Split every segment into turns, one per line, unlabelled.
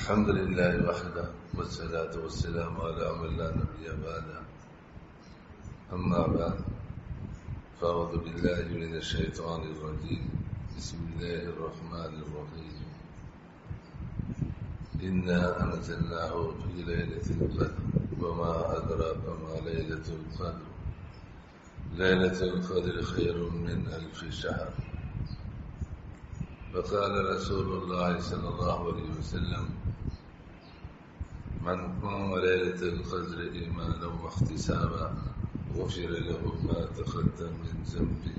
الحمد لله وحده والصلاة والسلام على من لا نبي بعده أما بعد فأعوذ بالله من الشيطان الرجيم بسم الله الرحمن الرحيم إنا أنزلناه في ليلة القدر وما أدراك ما ليلة القدر ليلة القدر خير من 1000 شهر وقال رسول الله صلى الله عليه وسلم من قام ليلة القدر إيمانا واحتسابا غفر له ما تقدم من ذنبه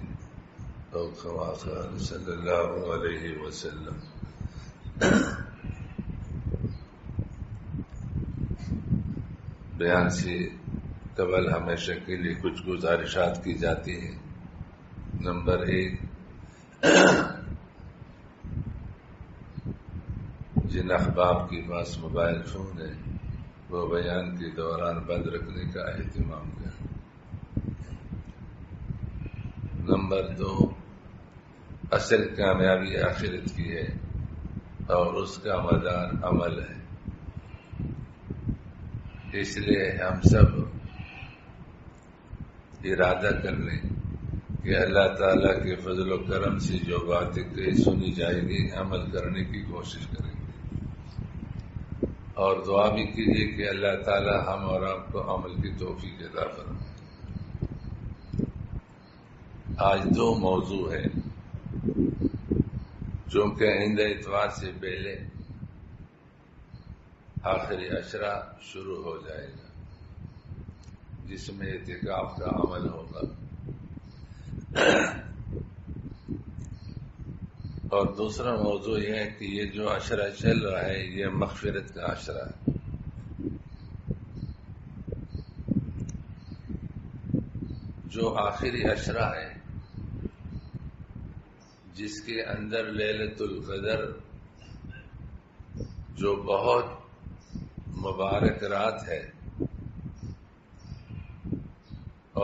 أو كما قال صلى الله عليه وسلم. بیان سے قبل ہمیشہ کے لیے کچھ گزارشات کی جاتی ہیں. نمبر 1، جن احباب کے پاس موبائل فون ہے وہ بیان کے دوران بند رکھنے کا اہتمام کریں. نمبر 2، اصل کامیابی آخرت کی ہے اور اس کا مدار عمل ہے. اس لیے ہم سب ارادہ کر لیں کہ اللہ تعالیٰ کے فضل و کرم سے جو باتیں کہی سنی جائے گی عمل کرنے کی کوشش کریں گے، اور دعا بھی کیجیے کہ اللہ تعالیٰ ہم اور آپ کو عمل کی توفیق عطا فرمائے. آج 2 موضوع ہے چونکہ آئندہ اتوار سے پہلے آخری عشرہ شروع ہو جائے گا جس میں اعتکاف کا عمل ہوگا، اور دوسرا موضوع یہ ہے کہ یہ جو عشرہ چل رہا ہے یہ مغفرت کا عشرہ ہے. جو آخری عشرہ ہے جس کے اندر لیلۃ القدر جو بہت مبارک رات ہے،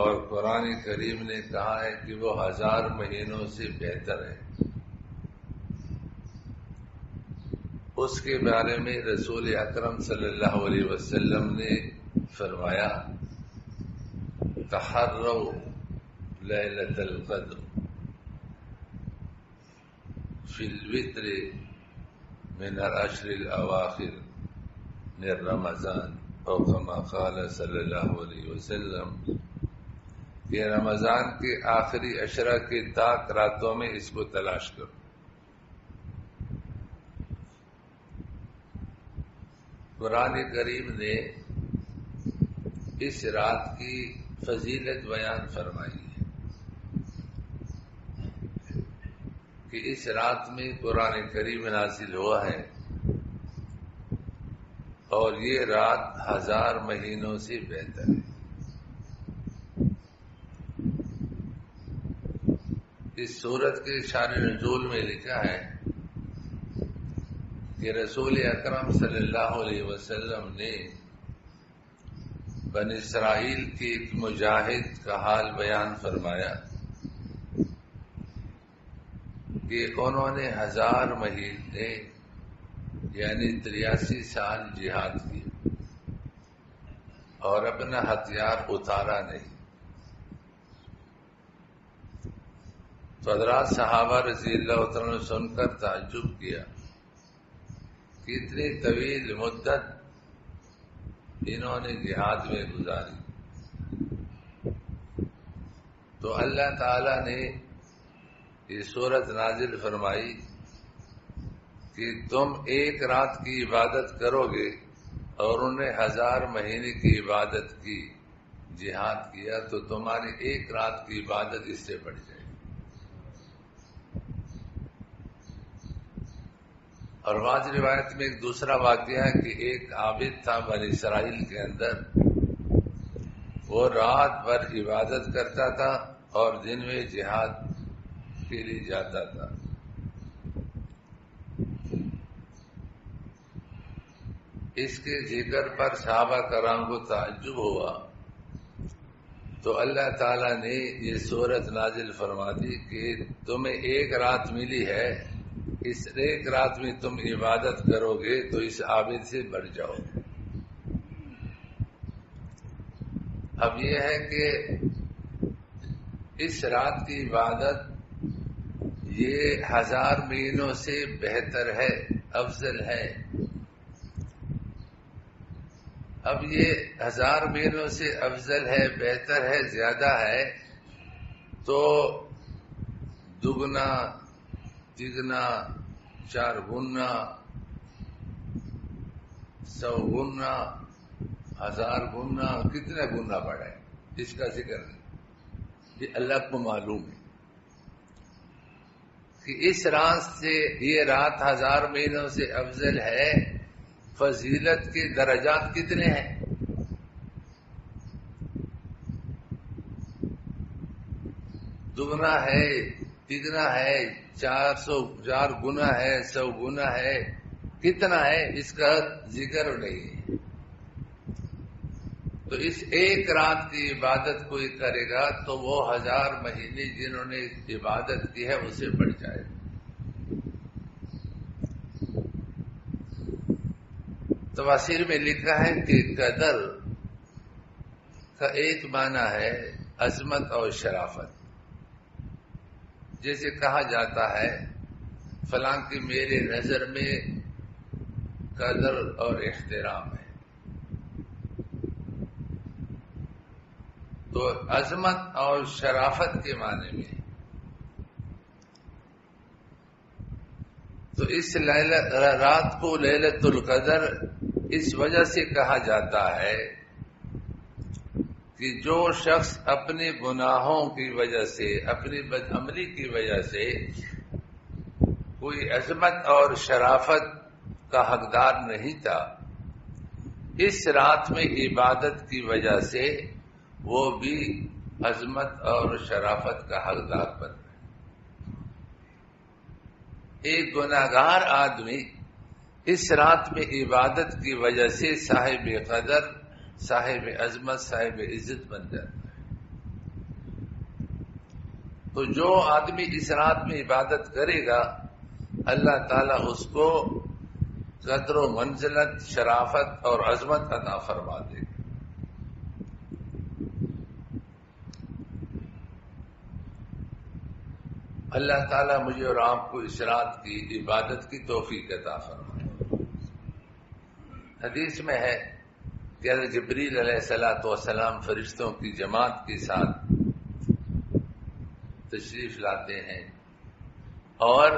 اور قرآن کریم نے کہا ہے کہ وہ 1000 مہینوں سے بہتر ہے، اس کے بارے میں رسول اکرم صلی اللہ علیہ وسلم نے فرمایا تحروا لیلۃ القدر فی الوتر من العشر الاواخر من رمضان، اور کما قال صلی اللہ علیہ وسلم کہ رمضان کے آخری عشرہ کے تاک راتوں میں اس کو تلاش کرو. قرآن کریم نے اس رات کی فضیلت بیان فرمائی ہے کہ اس رات میں قرآن کریم نازل ہوا ہے، اور یہ رات 1000 مہینوں سے بہتر ہے. اس سورت کے شان نزول میں لکھا ہے کہ رسول اکرم صلی اللہ علیہ وسلم نے بنی اسرائیل کے ایک مجاہد کا حال بیان فرمایا کہ انہوں نے 1000 مہینے یعنی 83 سال جہاد کیا اور اپنا ہتھیار اتارا نہیں. تو حضرات صحابہ رضی اللہ عنہ نے سن کر تعجب کیا کہ اتنی طویل مدت انہوں نے جہاد میں گزاری. تو اللہ تعالی نے یہ سورت نازل فرمائی کہ تم ایک رات کی عبادت کرو گے اور انہیں 1000 مہینے کی عبادت کی، جہاد کیا، تو تمہاری ایک رات کی عبادت اس سے بڑھ جائے گی. اور بعض روایت میں ایک دوسرا واقعہ ہے کہ ایک عابد تھا بنی اسرائیل کے اندر، وہ رات بھر عبادت کرتا تھا اور دن میں جہاد کے لیے جاتا تھا. اس کے ذکر پر صحابہ کرام کو تعجب ہوا، تو اللہ تعالیٰ نے یہ سورت نازل فرما دی کہ تمہیں ایک رات ملی ہے، اس ایک رات میں تم عبادت کرو گے تو اس عابد سے بڑھ جاؤ گے۔ اب یہ ہے کہ اس رات کی عبادت یہ 1000 مہینوں سے بہتر ہے، افضل ہے۔ اب یہ 1000 مہینوں سے افضل ہے، بہتر ہے، زیادہ ہے، تو دگنا، تگنا، 4 گنا، 100 گنا، 1000 گنا، کتنا گنا بڑھے اس کا ذکر نہیں۔ یہ اللہ کو معلوم ہے کہ اس رات سے یہ رات 1000 مہینوں سے افضل ہے۔ فضیلت کے درجات کتنے ہیں؟ دگنا ہے، تگنا ہے، 4 گنا ہے، 100 گنا ہے، کتنا ہے اس کا ذکر نہیں ہے۔ تو اس ایک رات کی عبادت کوئی کرے گا تو وہ 1000 مہینے جنہوں نے عبادت کی ہے اسے بڑھ جائے گا۔ تفاسیر میں لکھا ہے کہ قدر کا ایک معنی ہے عظمت اور شرافت۔ جیسے کہا جاتا ہے فلاں کی میرے نظر میں قدر اور احترام ہے، تو عظمت اور شرافت کے معنی میں۔ تو اس رات کو لیلۃ القدر اس وجہ سے کہا جاتا ہے کہ جو شخص اپنے گناہوں کی وجہ سے، اپنی بدعملی کی وجہ سے کوئی عظمت اور شرافت کا حقدار نہیں تھا، اس رات میں عبادت کی وجہ سے وہ بھی عظمت اور شرافت کا حقدار بن گئے۔ ایک گناہگار آدمی اس رات میں عبادت کی وجہ سے صاحب قدر، صاحب عظمت، صاحب عزت بن جاتا ہے۔ تو جو آدمی اس رات میں عبادت کرے گا اللہ تعالیٰ اس کو قدر و منزلت، شرافت اور عظمت عطا فرما دے گا۔ اللہ تعالیٰ مجھے اور آپ کو اس رات کی عبادت کی توفیق عطا فرمائے۔ حدیث میں ہے کہ حضرت جبریل علیہ السلام فرشتوں کی جماعت کے ساتھ تشریف لاتے ہیں، اور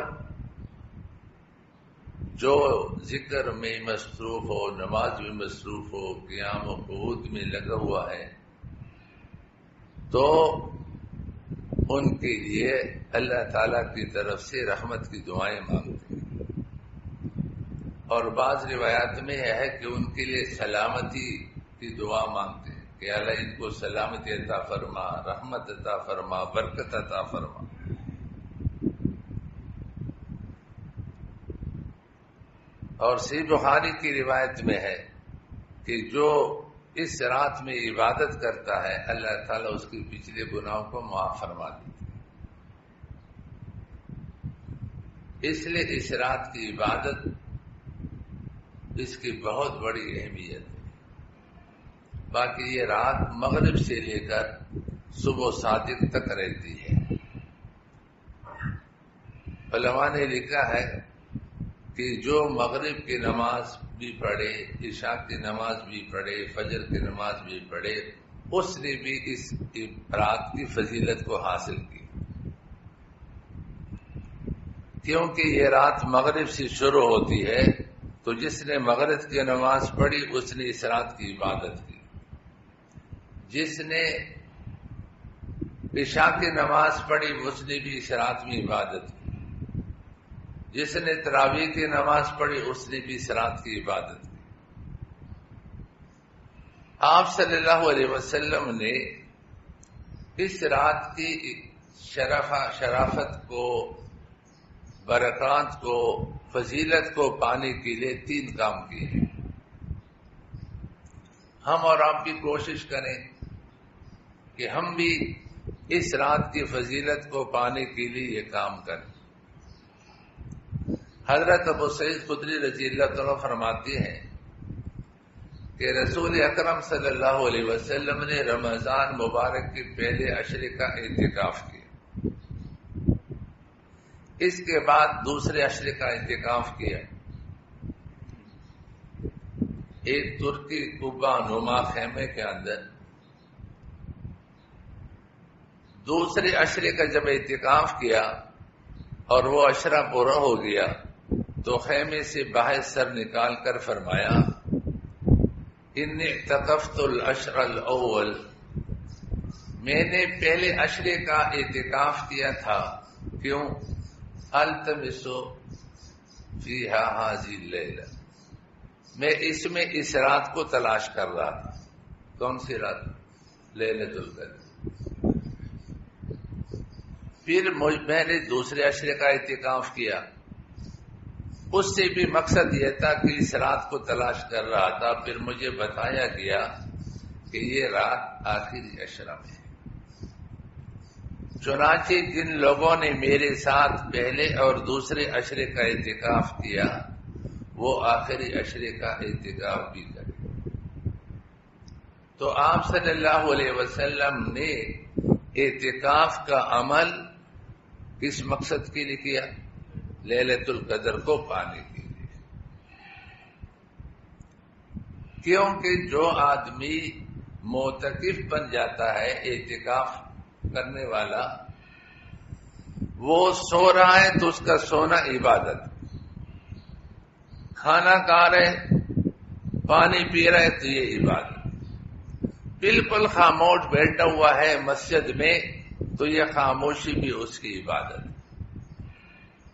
جو ذکر میں مصروف ہو، نماز میں مصروف ہو، قیام و قعود میں لگا ہوا ہے، تو ان کے لیے اللہ تعالیٰ کی طرف سے رحمت کی دعائیں مانگتے ہیں۔ اور بعض روایات میں ہے کہ ان کے لیے سلامتی کی دعا مانگتے ہیں کہ اللہ ان کو سلامتی عطا فرما، رحمت عطا فرما، برکت عطا فرما۔ اور صحیح بخاری کی روایت میں ہے کہ جو اس رات میں عبادت کرتا ہے اللہ تعالیٰ اس کے پچھلے گناہوں کو معاف فرما دیتے ہیں۔ اس لیے اس رات کی عبادت، اس کی بہت بڑی اہمیت ہے۔ باقی یہ رات مغرب سے لے کر صبح صادق تک رہتی ہے۔ علماء نے لکھا ہے کہ جو مغرب کی نماز بھی پڑھے، عشاء کی نماز بھی پڑھے، فجر کی نماز بھی پڑھے، اس نے بھی اس رات کی فضیلت کو حاصل کی، کیونکہ یہ رات مغرب سے شروع ہوتی ہے۔ تو جس نے مغرب کی نماز پڑھی اس نے اس رات کی عبادت کی، جس نے عشاء کی نماز پڑھی اس نے بھی اس رات میں عبادت کی، جس نے تراویح کی نماز پڑھی اس نے بھی اس رات کی عبادت کی۔ آپ صلی اللہ علیہ وسلم نے اس رات کی شرافت کو، برکات کو، فضیلت کو پانے کے لیے 3 کام کیے ہیں۔ ہم اور آپ بھی کوشش کریں کہ ہم بھی اس رات کی فضیلت کو پانے کے لیے یہ کام کریں۔ حضرت ابو سعید خدری رضی اللہ عنہ فرماتے ہیں کہ رسول اکرم صلی اللہ علیہ وسلم نے رمضان مبارک کے پہلے عشرے کا اعتکاف کیا، اس کے بعد دوسرے عشرے کا اعتکاف کیا، ایک ترکی قبہ نما خیمے کے اندر۔ دوسرے عشرے کا جب اعتکاف کیا اور وہ عشرہ پورا ہو گیا تو خیمے سے باہر سر نکال کر فرمایا انی اعتکفت العشر الاول، میں نے پہلے عشرے کا اعتکاف کیا تھا، کیوں؟ التمس فیہا ہذہ اللیلہ، میں اس میں اس رات کو تلاش کر رہا تھا۔ کون سی رات؟ لیلۃ القدر۔ پھر میں نے دوسرے عشرے کا اعتکاف کیا، اس سے بھی مقصد یہ تھا کہ اس رات کو تلاش کر رہا تھا۔ پھر مجھے بتایا گیا کہ یہ رات آخری عشرہ میں ہے۔ چنانچہ جن لوگوں نے میرے ساتھ پہلے اور دوسرے عشرے کا اعتکاف کیا وہ آخری عشرے کا اعتکاف بھی کرے۔ تو آپ صلی اللہ علیہ وسلم نے اعتکاف کا عمل کس مقصد کے لیے کیا؟ لیلۃ القدر کو پانے کے لیے۔ کیونکہ جو آدمی معتکف بن جاتا ہے، اعتکاف کرنے والا، وہ سو رہا ہے تو اس کا سونا عبادت، کھانا کھا رہے، پانی پی رہے تو یہ عبادت، بالکل خاموش بیٹھا ہوا ہے مسجد میں تو یہ خاموشی بھی اس کی عبادت،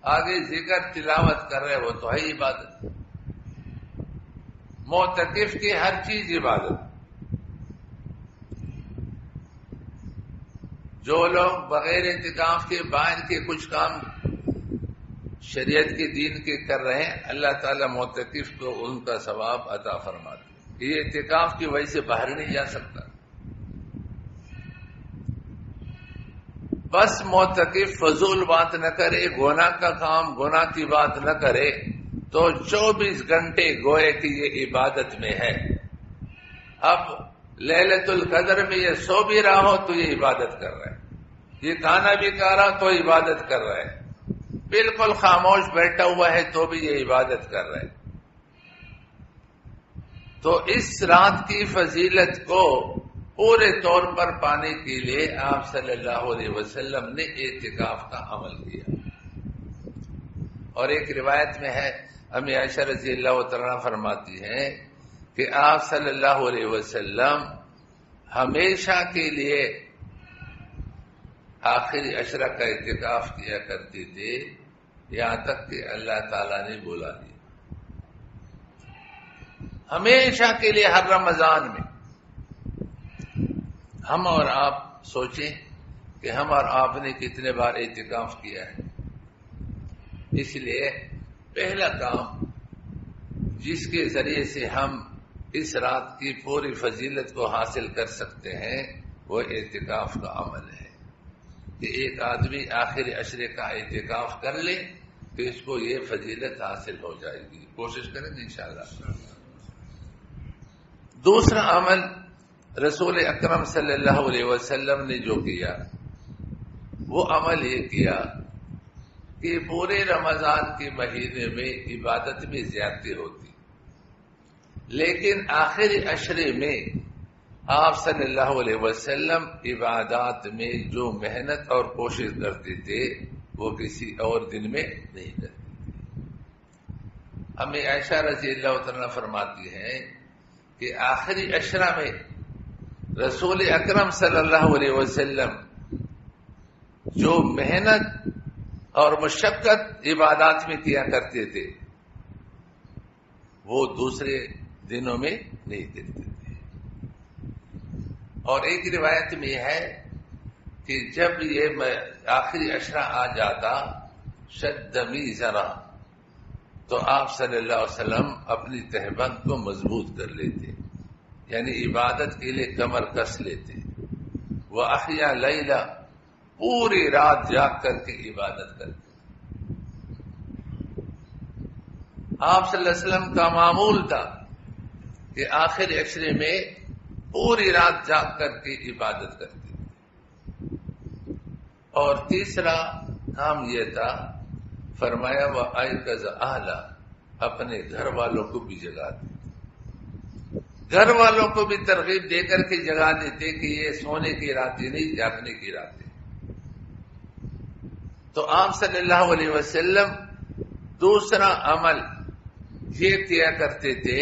آگے ذکر تلاوت کر رہے وہ تو ہے عبادت۔ معتکف کی ہر چیز عبادت۔ جو لوگ بغیر اعتکاف کے باہر کے کچھ کام شریعت کے دین کے کر رہے ہیں، اللہ تعالیٰ معتکف کو ان کا ثواب عطا فرماتے۔ یہ اعتکاف کی وجہ سے باہر نہیں جا سکتا۔ بس معتکف فضول بات نہ کرے، گناہ کا کام، گناہ کی بات نہ کرے تو 24 گھنٹے گوئے کہ یہ عبادت میں ہے۔ اب لیلۃ القدر میں یہ سو بھی رہا ہو تو یہ عبادت کر رہا ہے، یہ کھانا بھی کھا رہا تو عبادت کر رہا ہے، بالکل خاموش بیٹھا ہوا ہے تو بھی یہ عبادت کر رہا ہے۔ تو اس رات کی فضیلت کو پورے طور پر پانے کے لیے آپ صلی اللہ علیہ وسلم نے اعتکاف کا عمل کیا۔ اور ایک روایت میں ہے، امی عائشہ رضی اللہ تعالیٰ فرماتی ہیں کہ آپ صلی اللہ علیہ وسلم ہمیشہ کے لیے آخری عشرہ کا اعتکاف کیا کرتے تھے، یہاں تک کہ اللہ تعالیٰ نے بلا دیا۔ ہمیشہ کے لیے ہر رمضان میں۔ ہم اور آپ سوچیں کہ ہم اور آپ نے کتنے بار اعتکاف کیا ہے۔ اس لیے پہلا کام جس کے ذریعے سے ہم اس رات کی پوری فضیلت کو حاصل کر سکتے ہیں وہ اعتکاف کا عمل ہے کہ ایک آدمی آخری عشرے کا اعتکاف کر لے تو اس کو یہ فضیلت حاصل ہو جائے گی۔ کوشش کریں گے انشاءاللہ۔ دوسرا عمل رسول اکرم صلی اللہ علیہ وسلم نے جو کیا وہ عمل یہ کیا کہ پورے رمضان کے مہینے میں عبادت میں زیادتی ہوتی، لیکن آخری عشرے میں آپ صلی اللہ علیہ وسلم عبادات میں جو محنت اور کوشش کرتے تھے وہ کسی اور دن میں نہیں کرتے تھے۔ ہمیں عائشہ رضی اللہ عنہا فرماتی ہیں کہ آخری عشرہ میں رسول اکرم صلی اللہ علیہ وسلم جو محنت اور مشقت عبادات میں کیا کرتے تھے وہ دوسرے دنوں میں نہیں کرتے تھے۔ اور ایک روایت میں ہے کہ جب یہ آخری عشرہ آ جاتا شد میزرا تو آپ صلی اللہ علیہ وسلم اپنی تہبند کو مضبوط کر لیتے، یعنی عبادت کے لیے کمر کس لیتے۔ وہ احیا لیلا، پوری رات جاگ کر کے عبادت کرتے۔ آپ صلی اللہ علیہ وسلم کا معمول تھا کہ آخر عشرے میں پوری رات جاگ کر کے عبادت کرتے تھے. اور تیسرا کام یہ تھا، فرمایا وَأَيْقَظَ أَهْلَهُ، اپنے گھر والوں کو بھی جگا دیتے، گھر والوں کو بھی ترغیب دے کر کے جگا دیتے کہ یہ سونے کی راتیں نہیں، جاگنے کی راتیں. تو آپ صلی اللہ علیہ وسلم دوسرا عمل یہ کیا کرتے تھے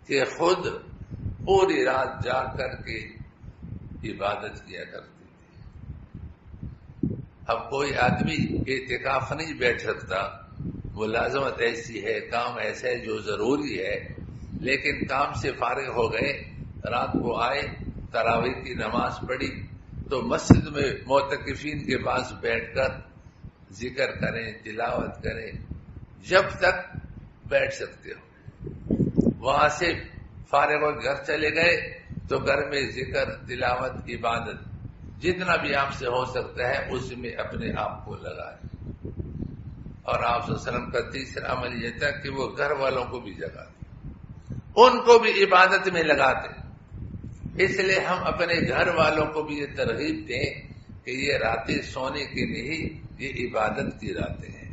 کہ خود پوری رات جاگ کر کے عبادت کیا کرتے تھے. اب کوئی آدمی اعتکاف نہیں بیٹھ سکتا، ملازمت ایسی ہے، کام ایسا ہے جو ضروری ہے، لیکن کام سے فارغ ہو گئے، رات کو آئے، تراویح کی نماز پڑھی، تو مسجد میں معتکفین کے پاس بیٹھ کر ذکر کریں، تلاوت کریں، جب تک بیٹھ سکتے ہو. وہاں سے فارغ ہو گھر چلے گئے تو گھر میں ذکر، تلاوت، عبادت جتنا بھی آپ سے ہو سکتا ہے اس میں اپنے آپ کو لگائیں. اور آپ صلی اللہ علیہ وسلم کا تیسرا عمل یہ تھا کہ وہ گھر والوں کو بھی جگاتے، ان کو بھی عبادت میں لگاتے. اس لیے ہم اپنے گھر والوں کو بھی یہ ترغیب دیں کہ یہ راتیں سونے کی نہیں، یہ عبادت کی راتیں ہیں.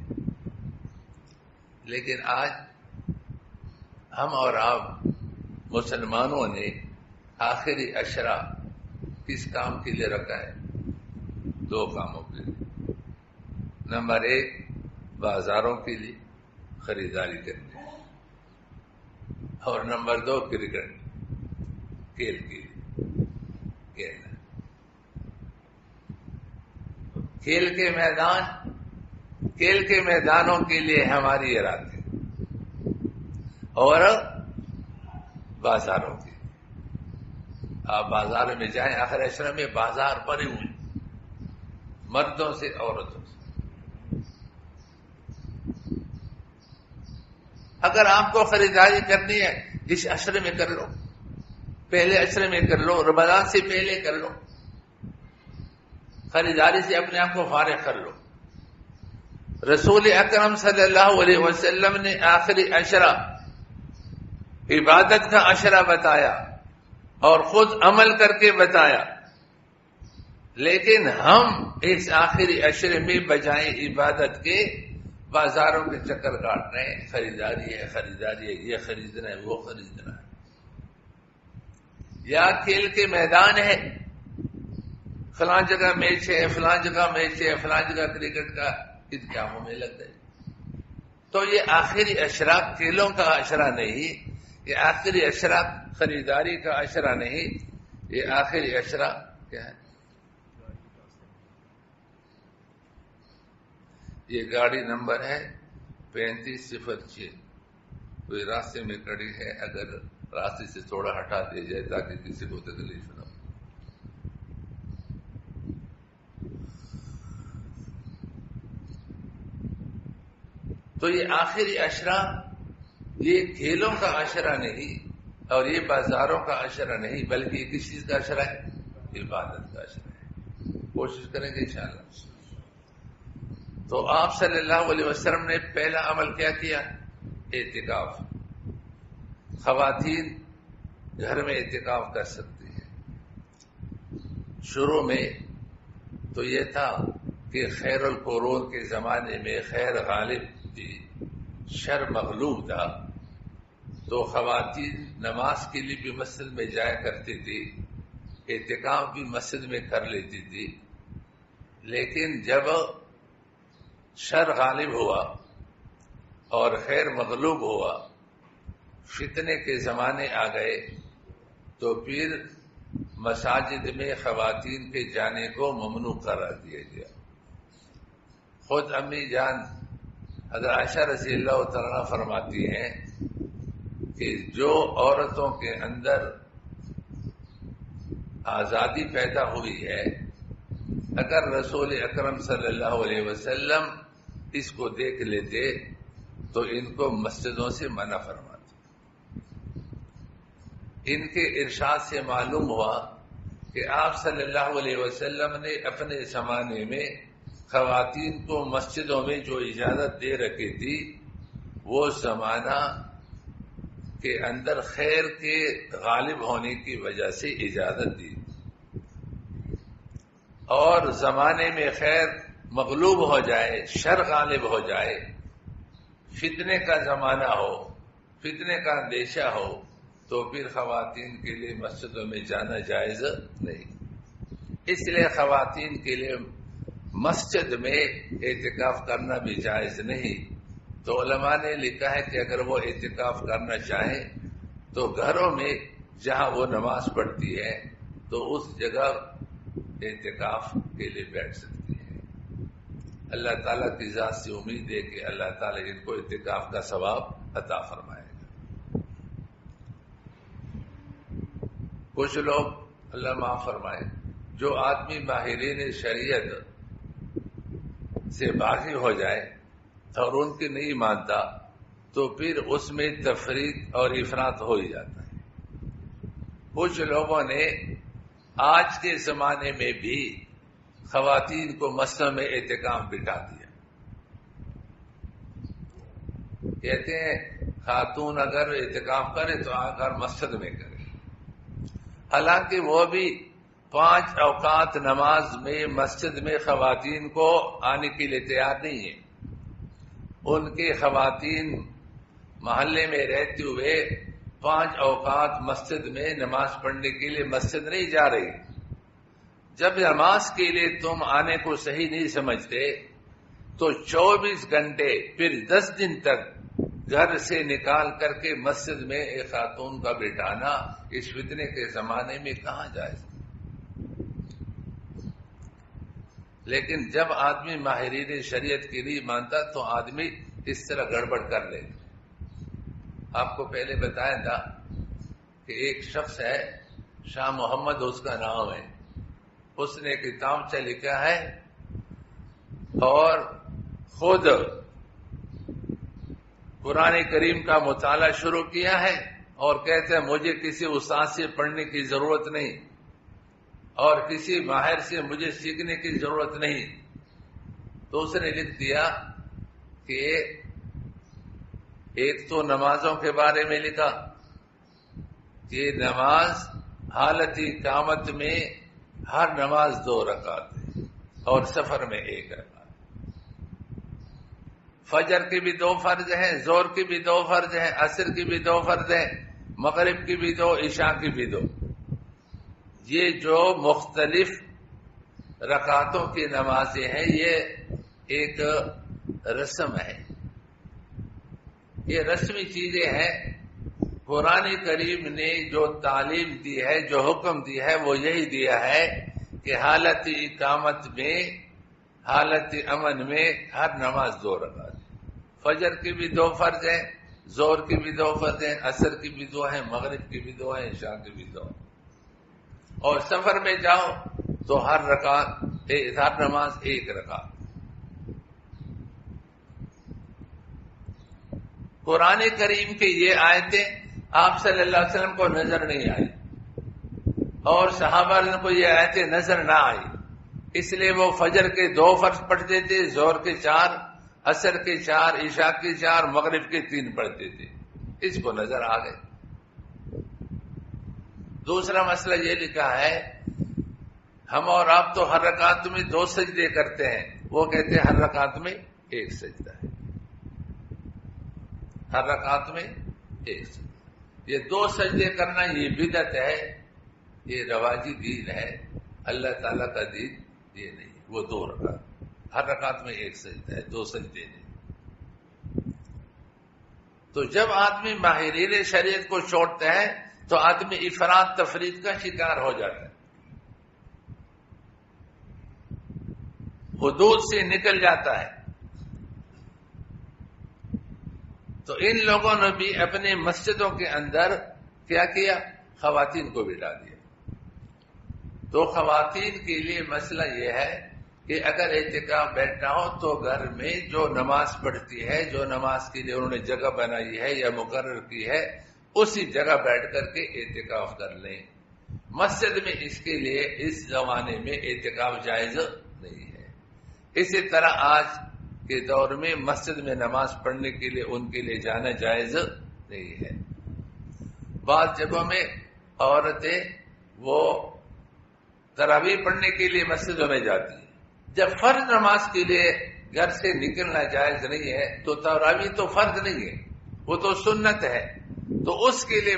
لیکن آج ہم اور آپ مسلمانوں نے آخری عشرہ کس کام کے لیے رکھا ہے؟ دو کاموں کے لیے. نمبر 1 بازاروں کے لیے خریداری کرنے، اور نمبر 2 کرکٹ کھیل کے لیے کھیلنا. کھیل کے میدانوں کے لیے ہماری یہ راتیں، اور بازاروں کے. آپ بازار میں جائیں، آخر عشرہ میں بازار بھرے ہوئے مردوں سے، عورتوں سے. اگر آپ کو خریداری کرنی ہے اس عشرے میں کر لو، پہلے عشرے میں کر لو، رمضان سے پہلے کر لو، خریداری سے اپنے آپ کو فارغ کر لو. رسول اکرم صلی اللہ علیہ وسلم نے آخری عشرہ عبادت کا عشرہ بتایا اور خود عمل کر کے بتایا، لیکن ہم اس آخری عشرے میں بجائے عبادت کے بازاروں کے چکر کاٹ رہے ہیں. خریداری ہے، یہ خریدنا ہے، وہ خریدنا ہے. یا کھیل کے میدان ہے، فلاں جگہ میچ ہے، فلاں جگہ میچ ہے، فلاں جگہ کرکٹ کا انتظاموں میں لگ گئے. تو یہ آخری عشرہ کھیلوں کا عشرہ نہیں، یہ آخری عشرہ خریداری کا عشرہ نہیں، یہ آخری عشرہ کیا ہے؟ یہ گاڑی نمبر ہے 3506. کوئی راستے میں کھڑی ہے، اگر راستے سے تھوڑا ہٹا دیا جائے تاکہ کسی کو تکلیف نہ ہو. تو یہ آخری عشرہ یہ کھیلوں کا عشرہ نہیں اور یہ بازاروں کا عشرہ نہیں، بلکہ یہ کس چیز کا عشرہ ہے؟ عبادت کا عشرہ ہے. کوشش کریں گے انشاءاللہ. تو آپ صلی اللہ علیہ وسلم نے پہلا عمل کیا کیا؟ اعتکاف. خواتین گھر میں اعتکاف کر سکتی ہیں. شروع میں تو یہ تھا کہ خیر القرون کے زمانے میں خیر غالب تھی، شر مغلوب تھا، تو خواتین نماز کے لیے بھی مسجد میں جایا کرتی تھی، اعتکاف بھی مسجد میں کر لیتی تھی. لیکن جب شر غالب ہوا اور خیر مغلوب ہوا، فتنے کے زمانے آ گئے، تو پھر مساجد میں خواتین کے جانے کو ممنوع قرار دیا گیا. خود امی جان حضرت عائشہ رضی اللہ تعالیٰ فرماتی ہیں کہ جو عورتوں کے اندر آزادی پیدا ہوئی ہے، اگر رسول اکرم صلی اللہ علیہ وسلم اس کو دیکھ لیتے تو ان کو مسجدوں سے منع فرماتے. ان کے ارشاد سے معلوم ہوا کہ آپ صلی اللہ علیہ وسلم نے اپنے زمانے میں خواتین کو مسجدوں میں جو اجازت دے رکھی تھی وہ زمانہ کے اندر خیر کے غالب ہونے کی وجہ سے اجازت دی، اور زمانے میں خیر مغلوب ہو جائے، شر غالب ہو جائے، فتنے کا زمانہ ہو، فتنے کا اندیشہ ہو، تو پھر خواتین کے لیے مسجدوں میں جانا جائز نہیں۔ اس لیے خواتین کے لیے مسجد میں اعتکاف کرنا بھی جائز نہیں۔ تو علماء نے لکھا ہے کہ اگر وہ اعتکاف کرنا چاہیں تو گھروں میں جہاں وہ نماز پڑھتی ہے تو اس جگہ اعتکاف کے لیے بیٹھ سکتی ہے۔ اللہ تعالیٰ کی ذات سے امید ہے کہ اللہ تعالیٰ ان کو اعتکاف کا ثواب عطا فرمائے گا۔ کچھ لوگ، اللہ معاف فرمائے، جو آدمی ماہرین شریعت سے باغی ہو جائے اور ان کی نہیں مانتا تو پھر اس میں تفریق اور افراط ہو ہی جاتا ہے۔ کچھ لوگوں نے آج کے زمانے میں بھی خواتین کو مسجد میں اعتکاف بٹھا دیا۔ کہتے ہیں خاتون اگر اعتکاف کرے تو آ کر مسجد میں کرے، حالانکہ وہ بھی 5 اوقات نماز میں مسجد میں خواتین کو آنے کے لیے تیار نہیں ہے۔ ان کی خواتین محلے میں رہتے ہوئے 5 اوقات مسجد میں نماز پڑھنے کے لیے مسجد نہیں جا رہی۔ جب نماز کے لیے تم آنے کو صحیح نہیں سمجھتے تو 24 گھنٹے پھر 10 دن تک گھر سے نکال کر کے مسجد میں ایک خاتون کا بٹھانا اس فتنے کے زمانے میں کہاں جائز؟ لیکن جب آدمی ماہرین شریعت کی نہیں مانتا تو آدمی اس طرح گڑبڑ کر لے۔ آپ کو پہلے بتایا تھا کہ ایک شخص ہے، شاہ محمد اس کا نام ہے، اس نے کتاب سے لکھا ہے اور خود قرآن کریم کا مطالعہ شروع کیا ہے اور کہتے ہیں مجھے کسی استاد سے پڑھنے کی ضرورت نہیں اور کسی ماہر سے مجھے سیکھنے کی ضرورت نہیں۔ تو اس نے لکھ دیا کہ ایک تو نمازوں کے بارے میں لکھا کہ نماز حالت اقامت میں ہر نماز 2 رکعت ہے اور سفر میں 1 رکعت۔ فجر کی بھی 2 فرض ہیں، ظہر کی بھی 2 فرض ہیں، عصر کی بھی 2 فرض ہیں، مغرب کی بھی 2، عشاء کی بھی 2۔ یہ جو مختلف رکعتوں کی نمازیں ہیں یہ ایک رسم ہے، یہ رسمی چیزیں ہیں۔ قرآن کریم نے جو تعلیم دی ہے، جو حکم دی ہے، وہ یہی دیا ہے کہ حالت اقامت میں، حالت امن میں ہر نماز 2 رکعت۔ فجر کی بھی 2 فرض ہیں، ظہر کی بھی 2 فرض ہیں، عصر کی بھی 2 ہیں، مغرب کی بھی 2 ہیں، عشاء کی بھی 2 ہیں۔ اور سفر میں جاؤ تو ہر نماز 1 رکعت۔ قرآن کریم کی یہ آیتیں آپ صلی اللہ علیہ وسلم کو نظر نہیں آئی اور صحابہ کو یہ آیتیں نظر نہ آئی، اس لیے وہ فجر کے 2 فرض پڑھتے تھے، ظہر کے 4، عصر کے 4، عشاء کے 4، مغرب کے 3 پڑھتے تھے، اس کو نظر آ گئے۔ دوسرا مسئلہ یہ لکھا ہے ہم اور آپ تو ہر رکعت میں 2 سجدے کرتے ہیں، وہ کہتے ہیں ہر رکعت میں 1 سجدہ ہے، ہر رکعت میں 1 سجدہ۔ یہ 2 سجدے کرنا یہ بدعت ہے، یہ رواجی دین ہے، اللہ تعالیٰ کا دین یہ نہیں، وہ 2 رکعت، ہر رکعت میں 1 سجدہ ہے، 2 سجدے نہیں۔ تو جب آدمی ماہرین شریعت کو چھوڑتا ہے تو آدمی افراط تفریط کا شکار ہو جاتا ہے، حدود سے نکل جاتا ہے۔ تو ان لوگوں نے بھی اپنے مسجدوں کے اندر کیا کیا؟ خواتین کو بٹھا دیا۔ تو خواتین کے لیے مسئلہ یہ ہے کہ اگر اعتکاف بیٹھنا ہو تو گھر میں جو نماز پڑھتی ہے، جو نماز کے لیے انہوں نے جگہ بنائی ہے یا مقرر کی ہے، اسی جگہ بیٹھ کر کے اعتکاف کر لیں۔ مسجد میں اس کے لیے اس زمانے میں اعتکاف جائز نہیں ہے۔ اسی طرح آج کے دور میں مسجد میں نماز پڑھنے کے لیے ان کے لیے جانا جائز نہیں ہے۔ بعض جگہوں میں عورتیں وہ تراویح پڑھنے کے لیے مسجدوں میں جاتی ہیں، جب فرض نماز کے لیے گھر سے نکلنا جائز نہیں ہے تو تراویح تو فرض نہیں ہے، وہ تو سنت ہے، تو اس کے لیے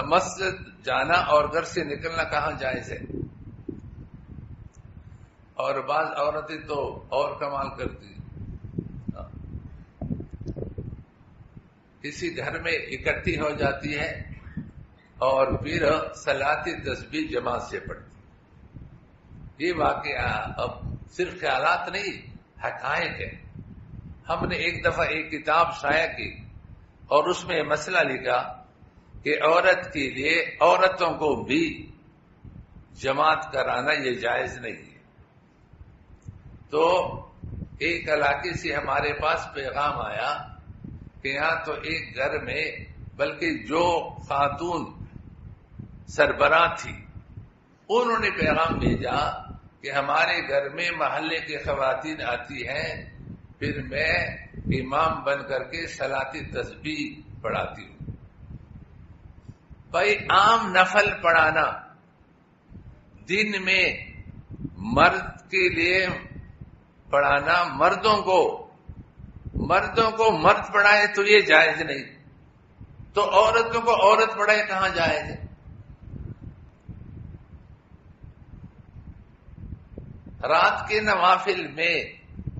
مسجد جانا اور گھر سے نکلنا کہاں جائز ہے؟ اور بعض عورتیں تو اور کمال کرتی ہیں، کسی گھر میں اکٹھی ہو جاتی ہے اور پھر صلاۃ تسبیح جماعت سے پڑھتی۔ یہ واقعہ اب صرف خیالات نہیں، حقائق ہے۔ ہم نے ایک دفعہ ایک کتاب شائع کی اور اس میں مسئلہ لکھا کہ عورت کے لیے عورتوں کو بھی جماعت کرانا یہ جائز نہیں ہے۔ تو ایک علاقے سے ہمارے پاس پیغام آیا کہ یہاں تو ایک گھر میں، بلکہ جو خاتون سربراہ تھی انہوں نے پیغام بھیجا کہ ہمارے گھر میں محلے کی خواتین آتی ہیں، پھر میں امام بن کر کے صلاۃ تسبیح پڑھاتی ہوں۔ بھائی عام نفل پڑھانا دن میں مرد کے لیے پڑھانا، مردوں کو مرد پڑھائے تو یہ جائز نہیں، تو عورتوں کو عورت پڑھائے کہاں جائز ہے؟ رات کے نوافل میں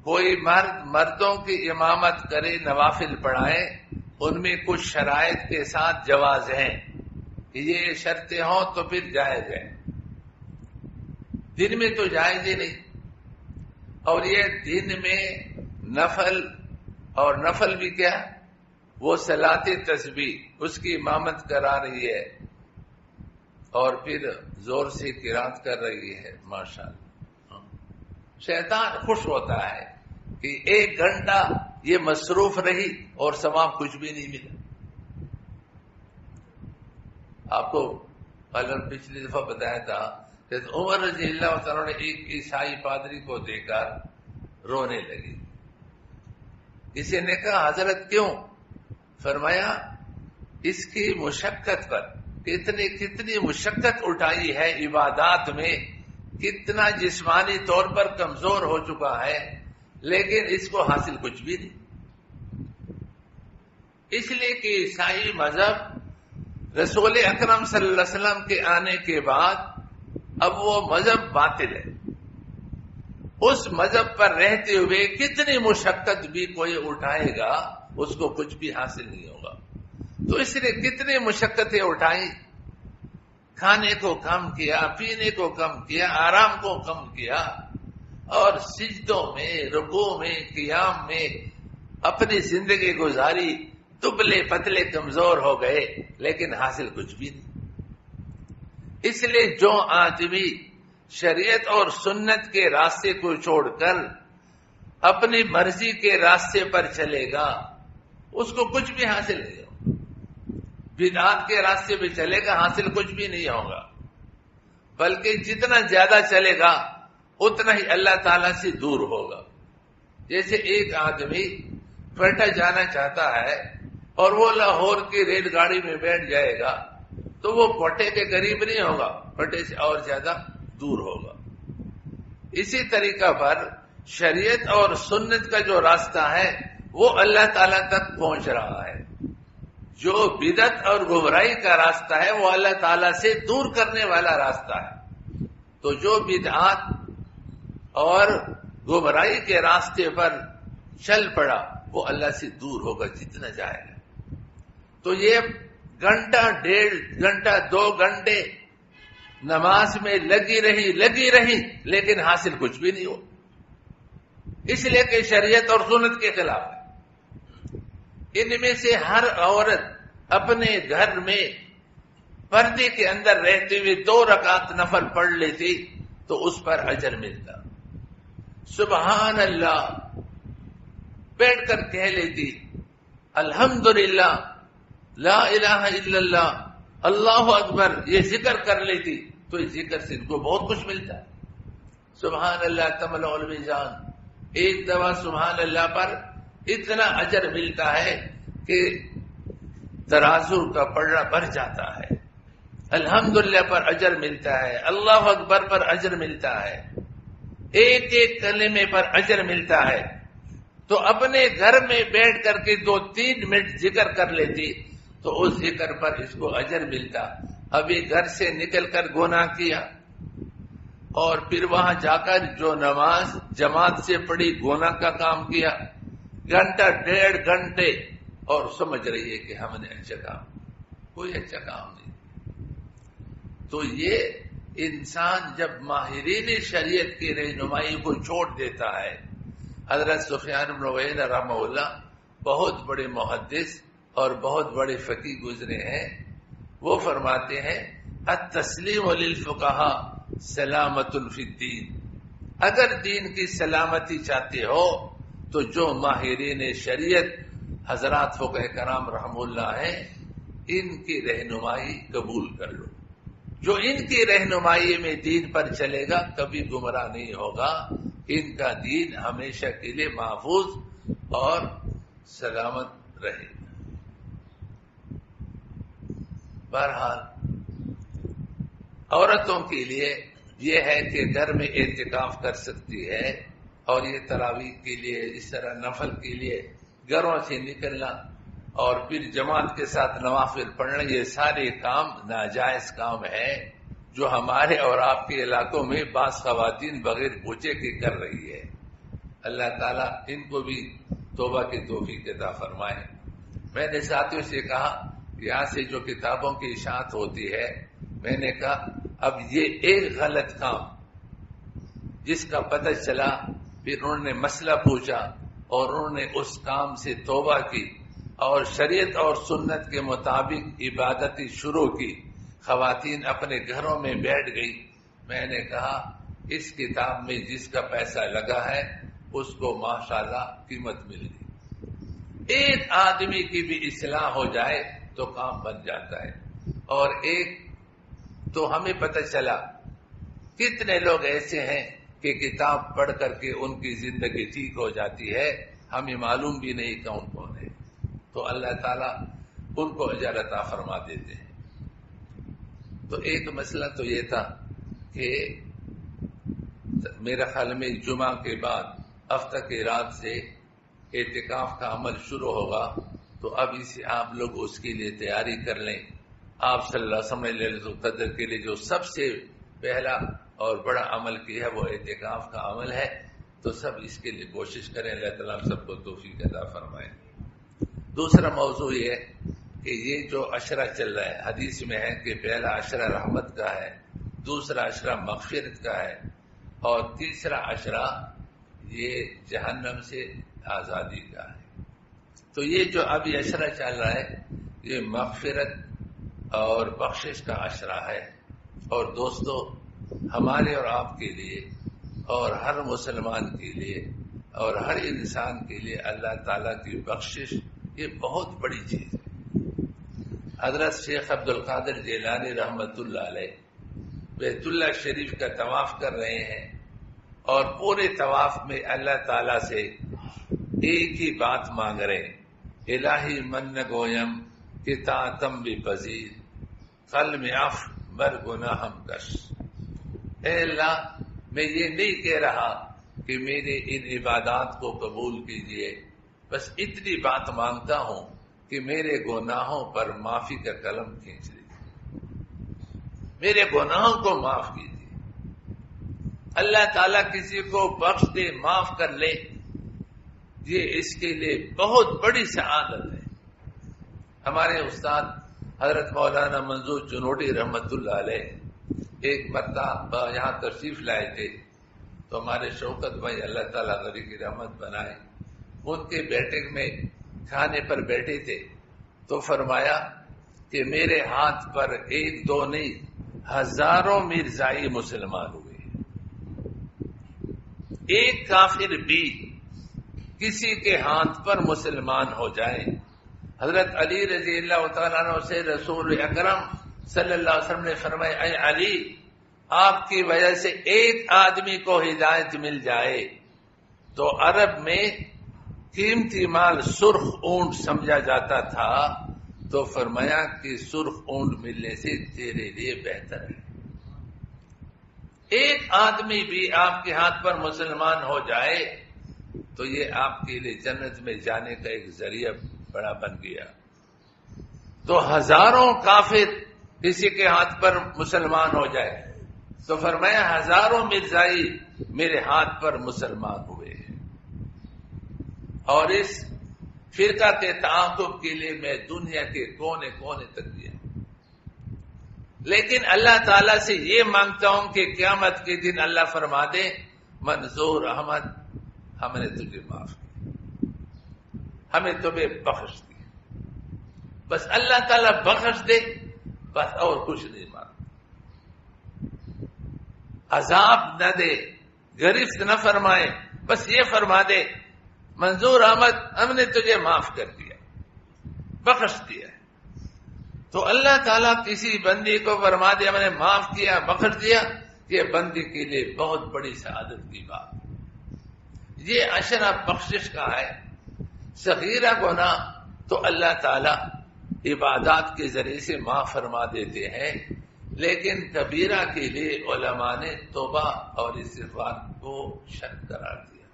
کوئی مرد مردوں کی امامت کرے، نوافل پڑھائے، ان میں کچھ شرائط کے ساتھ جواز ہیں کہ یہ شرطیں ہوں تو پھر جائز ہے، دن میں تو جائز ہی نہیں۔ اور یہ دن میں نفل، اور نفل بھی کیا، وہ صلاۃ تسبیح اس کی امامت کرا رہی ہے اور پھر زور سے قرات کر رہی ہے، ماشاءاللہ۔ شیطان خوش ہوتا ہے کہ 1 گھنٹہ یہ مصروف رہی اور ثواب کچھ بھی نہیں ملا۔ آپ کو پچھلی دفعہ بتایا تھا کہ عمر رضی اللہ تعالیٰ نے ایک عیسائی پادری کو دیکھ کر رونے لگی۔ کسی نے کہا حضرت کیوں؟ فرمایا اس کی مشقت پر، کتنی مشقت اٹھائی ہے عبادات میں، کتنا جسمانی طور پر کمزور ہو چکا ہے، لیکن اس کو حاصل کچھ بھی نہیں۔ اس لیے کہ عیسائی مذہب رسول اکرم صلی اللہ علیہ وسلم کے آنے کے بعد اب وہ مذہب باطل ہے۔ اس مذہب پر رہتے ہوئے کتنی مشقت بھی کوئی اٹھائے گا اس کو کچھ بھی حاصل نہیں ہوگا۔ تو اس نے کتنی مشقتیں اٹھائی، کھانے کو کم کیا، پینے کو کم کیا، آرام کو کم کیا، اور سجدوں میں، رکوع میں، قیام میں اپنی زندگی گزاری، دبلے پتلے کمزور ہو گئے، لیکن حاصل کچھ بھی نہیں۔ اس لیے جو آدمی شریعت اور سنت کے راستے کو چھوڑ کر اپنی مرضی کے راستے پر چلے گا اس کو کچھ بھی حاصل نہیں ہوگا۔ بدعات کے راستے پہ چلے گا حاصل کچھ بھی نہیں ہوگا، بلکہ جتنا زیادہ چلے گا اتنا ہی اللہ تعالیٰ سے دور ہوگا۔ جیسے ایک آدمی کوئٹہ جانا چاہتا ہے اور وہ لاہور کی ریل گاڑی میں بیٹھ جائے گا تو وہ کوئٹے کے قریب نہیں ہوگا، کوئٹے سے اور زیادہ دور ہوگا۔ اسی طریقہ پر شریعت اور سنت کا جو راستہ ہے وہ اللہ تعالیٰ تک پہنچ رہا ہے، جو بدعت اور گمراہی کا راستہ ہے وہ اللہ تعالیٰ سے دور کرنے والا راستہ ہے۔ تو جو بدعات اور گمراہی کے راستے پر چل پڑا وہ اللہ سے دور ہوگا جتنا جائے گا۔ تو یہ گھنٹہ، 1.5 گھنٹہ، 2 گھنٹے نماز میں لگی رہی لیکن حاصل کچھ بھی نہیں ہو، اس لیے کہ شریعت اور سنت کے خلاف ہے۔ ان میں سے ہر عورت اپنے گھر میں پردے کے اندر رہتے ہوئے 2 رکعت نفل پڑھ لیتی تو اس پر اجر ملتا۔ سبحان اللہ بیٹھ کر کہہ لیتی، الحمدللہ، لا الہ الا اللہ، اللہ اکبر، یہ ذکر کر لیتی تو اس ذکر سے ان کو بہت کچھ ملتا ہے۔ سبحان اللہ تملأ المیزان، ایک دفعہ سبحان اللہ پر اتنا اجر ملتا ہے کہ ترازو کا پلڑا بھر جاتا ہے. الحمدللہ پر اجر ملتا ہے, اللہ اکبر پر اجر ملتا ہے, ایک ایک کلمے پر اجر ملتا ہے. تو اپنے گھر میں بیٹھ کر کے 2-3 منٹ ذکر کر لیتی تو اس ذکر پر اس کو اجر ملتا. ابھی گھر سے نکل کر گناہ کیا اور پھر وہاں جا کر جو نماز جماعت سے پڑھی گناہ کا کام کیا, گھنٹہ 1.5 گھنٹے, اور سمجھ رہی ہے کہ ہم نے اچھا کام, کوئی اچھا کام نہیں. تو یہ انسان جب ماہرین شریعت کی رہنمائی کو چھوڑ دیتا ہے. حضرت سفیان بن عیینہ رحمہ اللہ بہت بڑے محدث اور بہت بڑے فقیہ گزرے ہیں. وہ فرماتے ہیں التسلیم للفقہاء سلامت فی الدین. اگر دین کی سلامتی چاہتے ہو تو جو ماہرین شریعت حضرات فقہ کرام رحم اللہ ہیں ان کی رہنمائی قبول کر لو. جو ان کی رہنمائی میں دین پر چلے گا کبھی گمراہ نہیں ہوگا. ان کا دین ہمیشہ کے لیے محفوظ اور سلامت رہے گا. بہرحال عورتوں کے لیے یہ ہے کہ گھر میں اعتکاف کر سکتی ہے, اور یہ تراویح کے لیے اس طرح نفل کے لیے گھروں سے نکلنا اور پھر جماعت کے ساتھ نوافل پڑھنا, یہ سارے کام ناجائز کام ہے جو ہمارے اور آپ کے علاقوں میں بعض خواتین بغیر پوچھے کے کر رہی ہے. اللہ تعالیٰ ان کو بھی توبہ کی توفیق عطا فرمائے. میں نے ساتھیوں سے کہا یہاں سے جو کتابوں کی اشاعت ہوتی ہے, میں نے کہا اب یہ ایک غلط کام جس کا پتہ چلا پھر انہوں نے مسئلہ پوچھا اور انہوں نے اس کام سے توبہ کی اور شریعت اور سنت کے مطابق عبادتی شروع کی. خواتین اپنے گھروں میں بیٹھ گئی. میں نے کہا اس کتاب میں جس کا پیسہ لگا ہے اس کو ماشاءاللہ قیمت مل گئی. ایک آدمی کی بھی اصلاح ہو جائے تو کام بن جاتا ہے. اور ایک تو ہمیں پتہ چلا کتنے لوگ ایسے ہیں کہ کتاب پڑھ کر کے ان کی زندگی ٹھیک ہو جاتی ہے, ہمیں معلوم بھی نہیں کون ہے. تو اللہ تعالیٰ ان کو اجر عطا فرما دیتے ہیں. تو ایک مسئلہ تو یہ تھا کہ میرا خیال میں جمعہ کے بعد ہفتہ کی رات سے اعتکاف کا عمل شروع ہوگا, تو اب اسے آپ لوگ اس کے لیے تیاری کر لیں. آپ صلی اللہ علیہ وسلم نے لیلۃ القدر کے لیے جو سب سے پہلا اور بڑا عمل کیا ہے وہ اعتکاف کا عمل ہے, تو سب اس کے لیے کوشش کریں. اللہ تعالیٰ سب کو توفیق عطا فرمائے. دوسرا موضوع یہ کہ یہ جو عشرہ چل رہا ہے, حدیث میں ہے کہ پہلا عشرہ رحمت کا ہے, دوسرا عشرہ مغفرت کا ہے, اور تیسرا عشرہ یہ جہنم سے آزادی کا ہے. تو یہ جو ابھی عشرہ چل رہا ہے یہ مغفرت اور بخشش کا عشرہ ہے. اور دوستو ہمارے اور آپ کے لیے اور ہر مسلمان کے لیے اور ہر انسان کے لیے اللہ تعالیٰ کی بخشش یہ بہت بڑی چیز ہے. حضرت شیخ عبد القادر جیلانی رحمت اللہ علیہ بیت اللہ شریف کا طواف کر رہے ہیں اور پورے طواف میں اللہ تعالیٰ سے ایک ہی بات مانگ رہے ہیں, الہی من گویم کہ تاتم بھی پذیر قلم عف بر گناہم کش. اے اللہ میں یہ نہیں کہہ رہا کہ میرے ان عبادات کو قبول کیجئے, بس اتنی بات مانگتا ہوں کہ میرے گناہوں پر معافی کا قلم کھینچ لیجیے, میرے گناہوں کو معاف کیجیے. اللہ تعالیٰ کسی کو بخش دے, معاف کر لے, یہ اس کے لیے بہت بڑی سعادت ہے. ہمارے استاد حضرت مولانا منظور چنوٹی رحمت اللہ علیہ ایک مرتبہ یہاں تشریف لائے تھے, تو ہمارے شوکت بھائی اللہ تعالیٰ غری کی رحمت بنائے, ان کے بیٹھک میں کھانے پر بیٹھے تھے تو فرمایا کہ میرے ہاتھ پر 1-2 نہیں ہزاروں مرزائی مسلمان ہوئے, ایک کافر بھی کسی کے ہاتھ پر مسلمان ہو جائے. حضرت علی رضی اللہ تعالیٰ عنہ سے رسول اکرم صلی اللہ علیہ وسلم نے فرمایا, اے علی آپ کی وجہ سے ایک آدمی کو ہدایت مل جائے تو عرب میں قیمتی مال سرخ اونٹ سمجھا جاتا تھا، تو فرمایا کہ سرخ اونٹ ملنے سے تیرے لیے بہتر ہے۔ ایک آدمی بھی آپ کے ہاتھ پر مسلمان ہو جائے تو یہ آپ کے لیے جنت میں جانے کا ایک ذریعہ بڑا بن گیا۔ تو ہزاروں کافر کسی کے ہاتھ پر مسلمان ہو جائے تو فرمایا ہزاروں مرزائی میرے ہاتھ پر مسلمان ہوئے، اور اس فرقہ کے تعاقب کے لیے میں دنیا کے کونے کونے تک گیا، لیکن اللہ تعالیٰ سے یہ مانگتا ہوں کہ قیامت کے دن اللہ فرما دے منظور احمد ہم نے تجھے معاف کیا، ہمیں تمہیں بخش دیا، بس اللہ تعالیٰ بخش دے، بس اور کچھ نہیں مانگتا، عذاب نہ دے، گرفت نہ فرمائے، بس یہ فرما دے منظور احمد ہم نے تجھے معاف کر دیا، بخش دیا۔ تو اللہ تعالیٰ کسی بندی کو فرما دے ہم نے معاف کیا، بخش دیا، یہ بندی کے لیے بہت بڑی سعادت کی بات۔ یہ عشرہ بخشش کا ہے۔ صغیرہ گناہ تو اللہ تعالیٰ عبادات کے ذریعے سے معاف فرما دیتے ہیں، لیکن کبیرہ کے لیے علماء نے توبہ اور استغفار کو شرط قرار دیا۔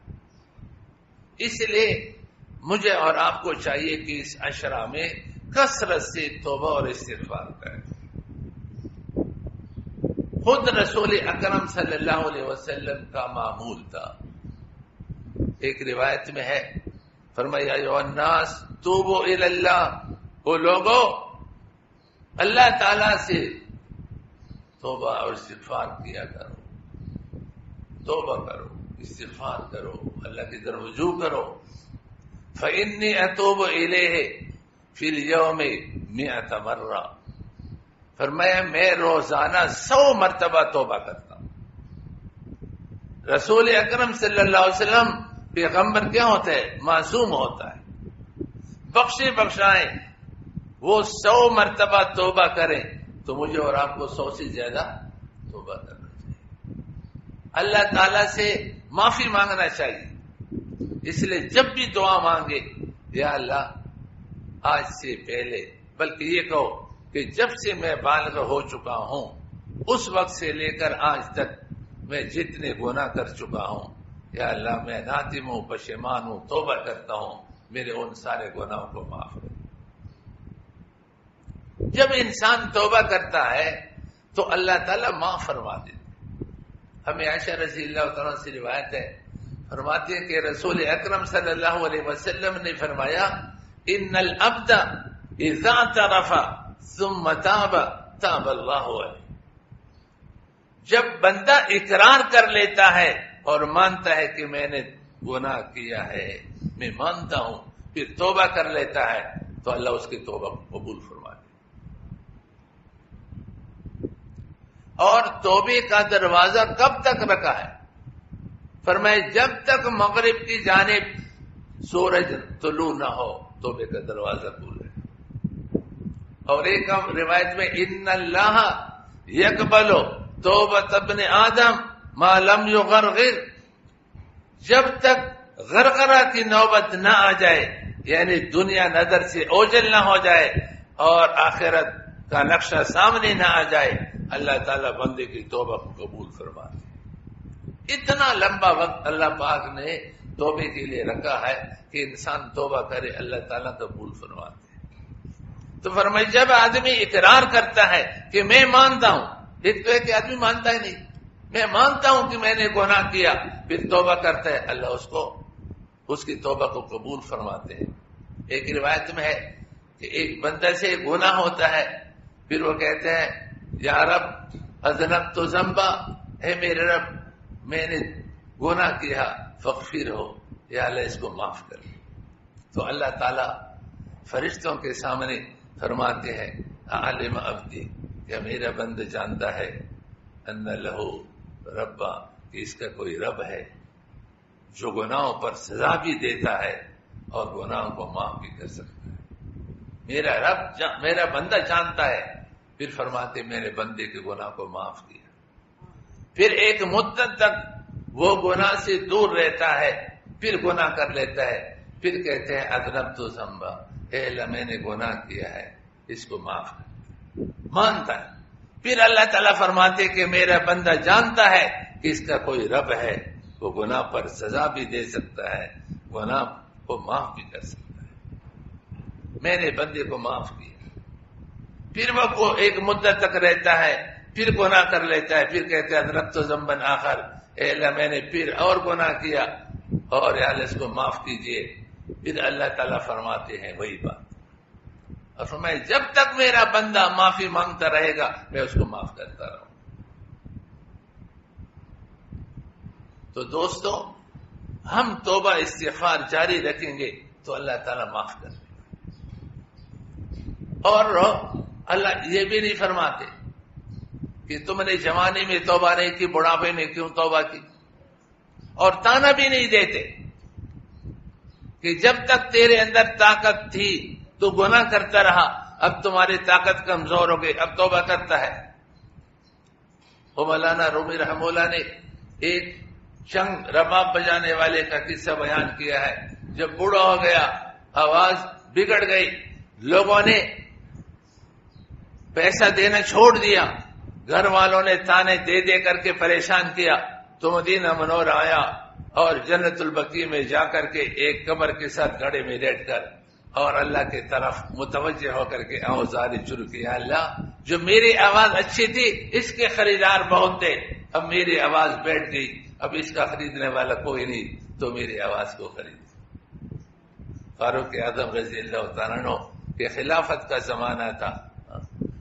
اس لیے مجھے اور آپ کو چاہیے کہ اس عشرہ میں کثرت سے توبہ اور استغفار کریں۔ خود رسول اکرم صلی اللہ علیہ وسلم کا معمول تھا۔ ایک روایت میں ہے، فرمایا ایھا الناس توبوا الی اللہ، وہ لوگو اللہ تعالی سے توبہ اور استغفار کیا کرو، توبہ کرو، استغفار کرو، اللہ کی طرف رجوع کرو۔ فإنی اتوب الیہ فی اليوم 100 مرہ، فرمایا میں روزانہ 100 مرتبہ توبہ کرتا ہوں۔ رسول اکرم صلی اللہ علیہ وسلم پیغمبر کیا ہوتا ہے؟ معصوم ہوتا ہے، بخشے بخشائیں، وہ 100 مرتبہ توبہ کریں تو مجھے اور آپ کو 100 سے زیادہ توبہ کرنا چاہیے، اللہ تعالی سے معافی مانگنا چاہیے۔ اس لیے جب بھی دعا مانگے یا اللہ آج سے پہلے، بلکہ یہ کہو کہ جب سے میں بالغ ہو چکا ہوں اس وقت سے لے کر آج تک میں جتنے گناہ کر چکا ہوں، یا اللہ میں نادم ہوں، پشیمان ہوں، توبہ کرتا ہوں، میرے ان سارے گناہوں کو معاف کر۔ جب انسان توبہ کرتا ہے تو اللہ تعالیٰ معاف فرما دیتا۔ ہمیں عائشہ رضی اللہ تعالیٰ سے روایت ہے، فرماتے ہیں کہ رسول اکرم صلی اللہ علیہ وسلم نے فرمایا ان العبد اذا اعترف ثم تاب تاب اللہ علیہ، جب بندہ اقرار کر لیتا ہے اور مانتا ہے کہ میں نے گناہ کیا ہے، میں مانتا ہوں، پھر توبہ کر لیتا ہے تو اللہ اس کی توبہ قبول فرما دے۔ اور توبے کا دروازہ کب تک رکھا ہے؟ فرمائے جب تک مغرب کی جانب سورج طلوع نہ ہو توبے کا دروازہ کھل ہے۔ اور ایک روایت میں ان اللہ یقبل توبۃ ابن آدم ما لم یغرغر، جب تک غرغرہ کی نوبت نہ آ جائے، یعنی دنیا نظر سے اوجل نہ ہو جائے اور آخرت کا نقشہ سامنے نہ آ جائے، اللہ تعالیٰ بندے کی توبہ کو قبول فرما دے۔ اتنا لمبا وقت اللہ پاک نے توبے کے لیے رکھا ہے کہ انسان توبہ کرے اللہ تعالیٰ قبول فرما دے۔ تو فرمائے جب آدمی اقرار کرتا ہے کہ میں مانتا ہوں، ایک تو ہے کہ آدمی مانتا ہی نہیں، میں مانتا ہوں کہ میں نے گناہ کیا، پھر توبہ کرتا ہے، اللہ اس کی توبہ کو قبول فرماتے ہیں۔ ایک روایت میں ہے کہ ایک بندہ سے گناہ ہوتا ہے، پھر وہ کہتے ہیں یا رب اذنبت ذنبا، اے میرے رب میں نے گناہ کیا، فاغفر ہو، یا اللہ اس کو معاف کر۔ تو اللہ تعالیٰ فرشتوں کے سامنے فرماتے ہیں عالم عبدی، کہ میرا بند جانتا ہے ان لہو ربا، کہ اس کا کوئی رب ہے جو گناہوں پر سزا بھی دیتا ہے اور گناہوں کو معاف بھی کر سکتا ہے۔ میرا رب میرا بندہ جانتا ہے، پھر فرماتے میرے بندے کے گناہ کو معاف کیا۔ پھر ایک مدت تک وہ گناہ سے دور رہتا ہے، پھر گناہ کر لیتا ہے، پھر کہتے ہیں اذنبت ذنبا، اے اللہ میں نے گناہ کیا ہے، اس کو معاف کر، مانتا ہے۔ پھر اللہ تعالیٰ فرماتے کہ میرا بندہ جانتا ہے کہ اس کا کوئی رب ہے، وہ گناہ پر سزا بھی دے سکتا ہے، گناہ کو معاف بھی کر سکتا ہے، میں نے بندے کو معاف کیا۔ پھر وہ ایک مدت تک رہتا ہے، پھر گناہ کر لیتا ہے، پھر کہتے ہیں اذنبت ذنبا آخر، اے اللہ میں نے پھر اور گناہ کیا اور یا اللہ اس کو معاف کیجئے۔ پھر اللہ تعالیٰ فرماتے ہیں وہی بات، اور فرمائے جب تک میرا بندہ معافی مانگتا رہے گا میں اس کو معاف کرتا رہوں۔ تو دوستو، ہم توبہ استغفار جاری رکھیں گے تو اللہ تعالیٰ معاف کر دے گا۔ اور اللہ یہ بھی نہیں فرماتے کہ تم نے جوانی میں توبہ نہیں کی، بڑھاپے میں کیوں توبہ کی، اور تانا بھی نہیں دیتے کہ جب تک تیرے اندر طاقت تھی تو گناہ کرتا رہا، اب تمہاری طاقت کمزور ہو گئی، اب توبہ کرتا ہے۔ وہ مولانا رومی رحمہ اللہ نے ایک چنگ رباب بجانے والے کا قصہ بیان کیا ہے، جب بوڑھا ہو گیا، آواز بگڑ گئی، لوگوں نے پیسہ دینا چھوڑ دیا، گھر والوں نے تانے دے دے کر کے پریشان کیا، تو مدینہ منور آیا اور جنت البقیع میں جا کر کے ایک قبر کے ساتھ گھڑے میں لیٹ کر اور اللہ کی طرف متوجہ ہو کر کے آوازاری شروع کی، یا اللہ جو میری آواز اچھی تھی اس کے خریدار بہت تھے، اب میری آواز بیٹھ گئی، اب اس کا خریدنے والا کوئی نہیں، تو میری آواز کو خرید۔ فاروق اعظم رضی اللہ تعالیٰ عنہ کے خلافت کا زمانہ تھا،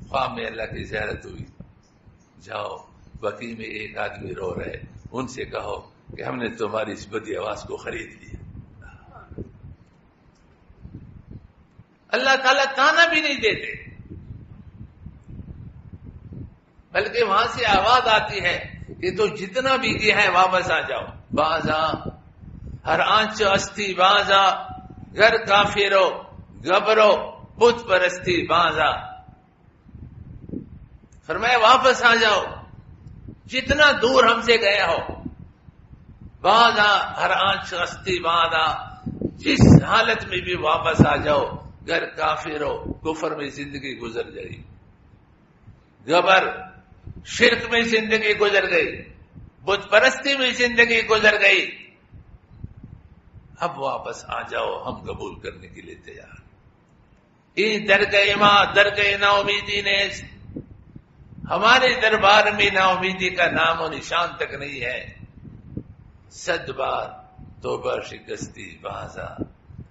خواب میں اللہ کی زیارت ہوئی، جاؤ بقیع میں ایک آدمی رو رہے، ان سے کہو کہ ہم نے تمہاری اس بدی آواز کو خرید لیا۔ اللہ تعالیٰ تانا بھی نہیں دیتے، بلکہ وہاں سے آواز آتی ہے کہ تو جتنا بھی کیا ہے واپس آ جاؤ، باز آ ہر آنچ استی باز آ، گھر کافرو گبرو بت پرستی باز آ، فرمایا واپس آ جاؤ، جتنا دور ہم سے گیا ہو، باز آ ہر آنچ استی باز آ، جس حالت میں بھی واپس آ جاؤ، گر کافر ہو، کفر میں زندگی گزر گئی، گبر شرک میں زندگی گزر گئی، بت پرستی میں زندگی گزر گئی، اب واپس آ جاؤ، ہم قبول کرنے کے لیے تیار۔ این درگاہ ماں درگاہ نا امیدی نے، ہمارے دربار میں نا امیدی کا نام و نشان تک نہیں ہے، 100 بار توبہ شکستی بازا،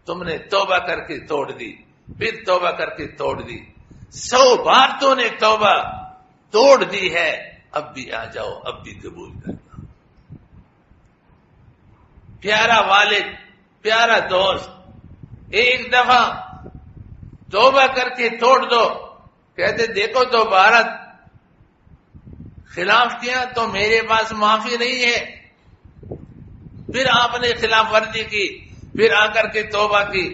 تم نے توبہ کر کے توڑ دی، پھر توبہ کر کے توڑ دی، 100 بار تو نے توبہ توڑ دی ہے، اب بھی آ جاؤ، اب بھی قبول کرنا۔ پیارا والد، پیارا دوست، ایک دفعہ توبہ کر کے توڑ دو، کہتے دیکھو دوبارہ خلاف کیا تو میرے پاس معافی نہیں ہے، پھر آپ نے خلاف ورزی کی، پھر آ کر کے توبہ کی،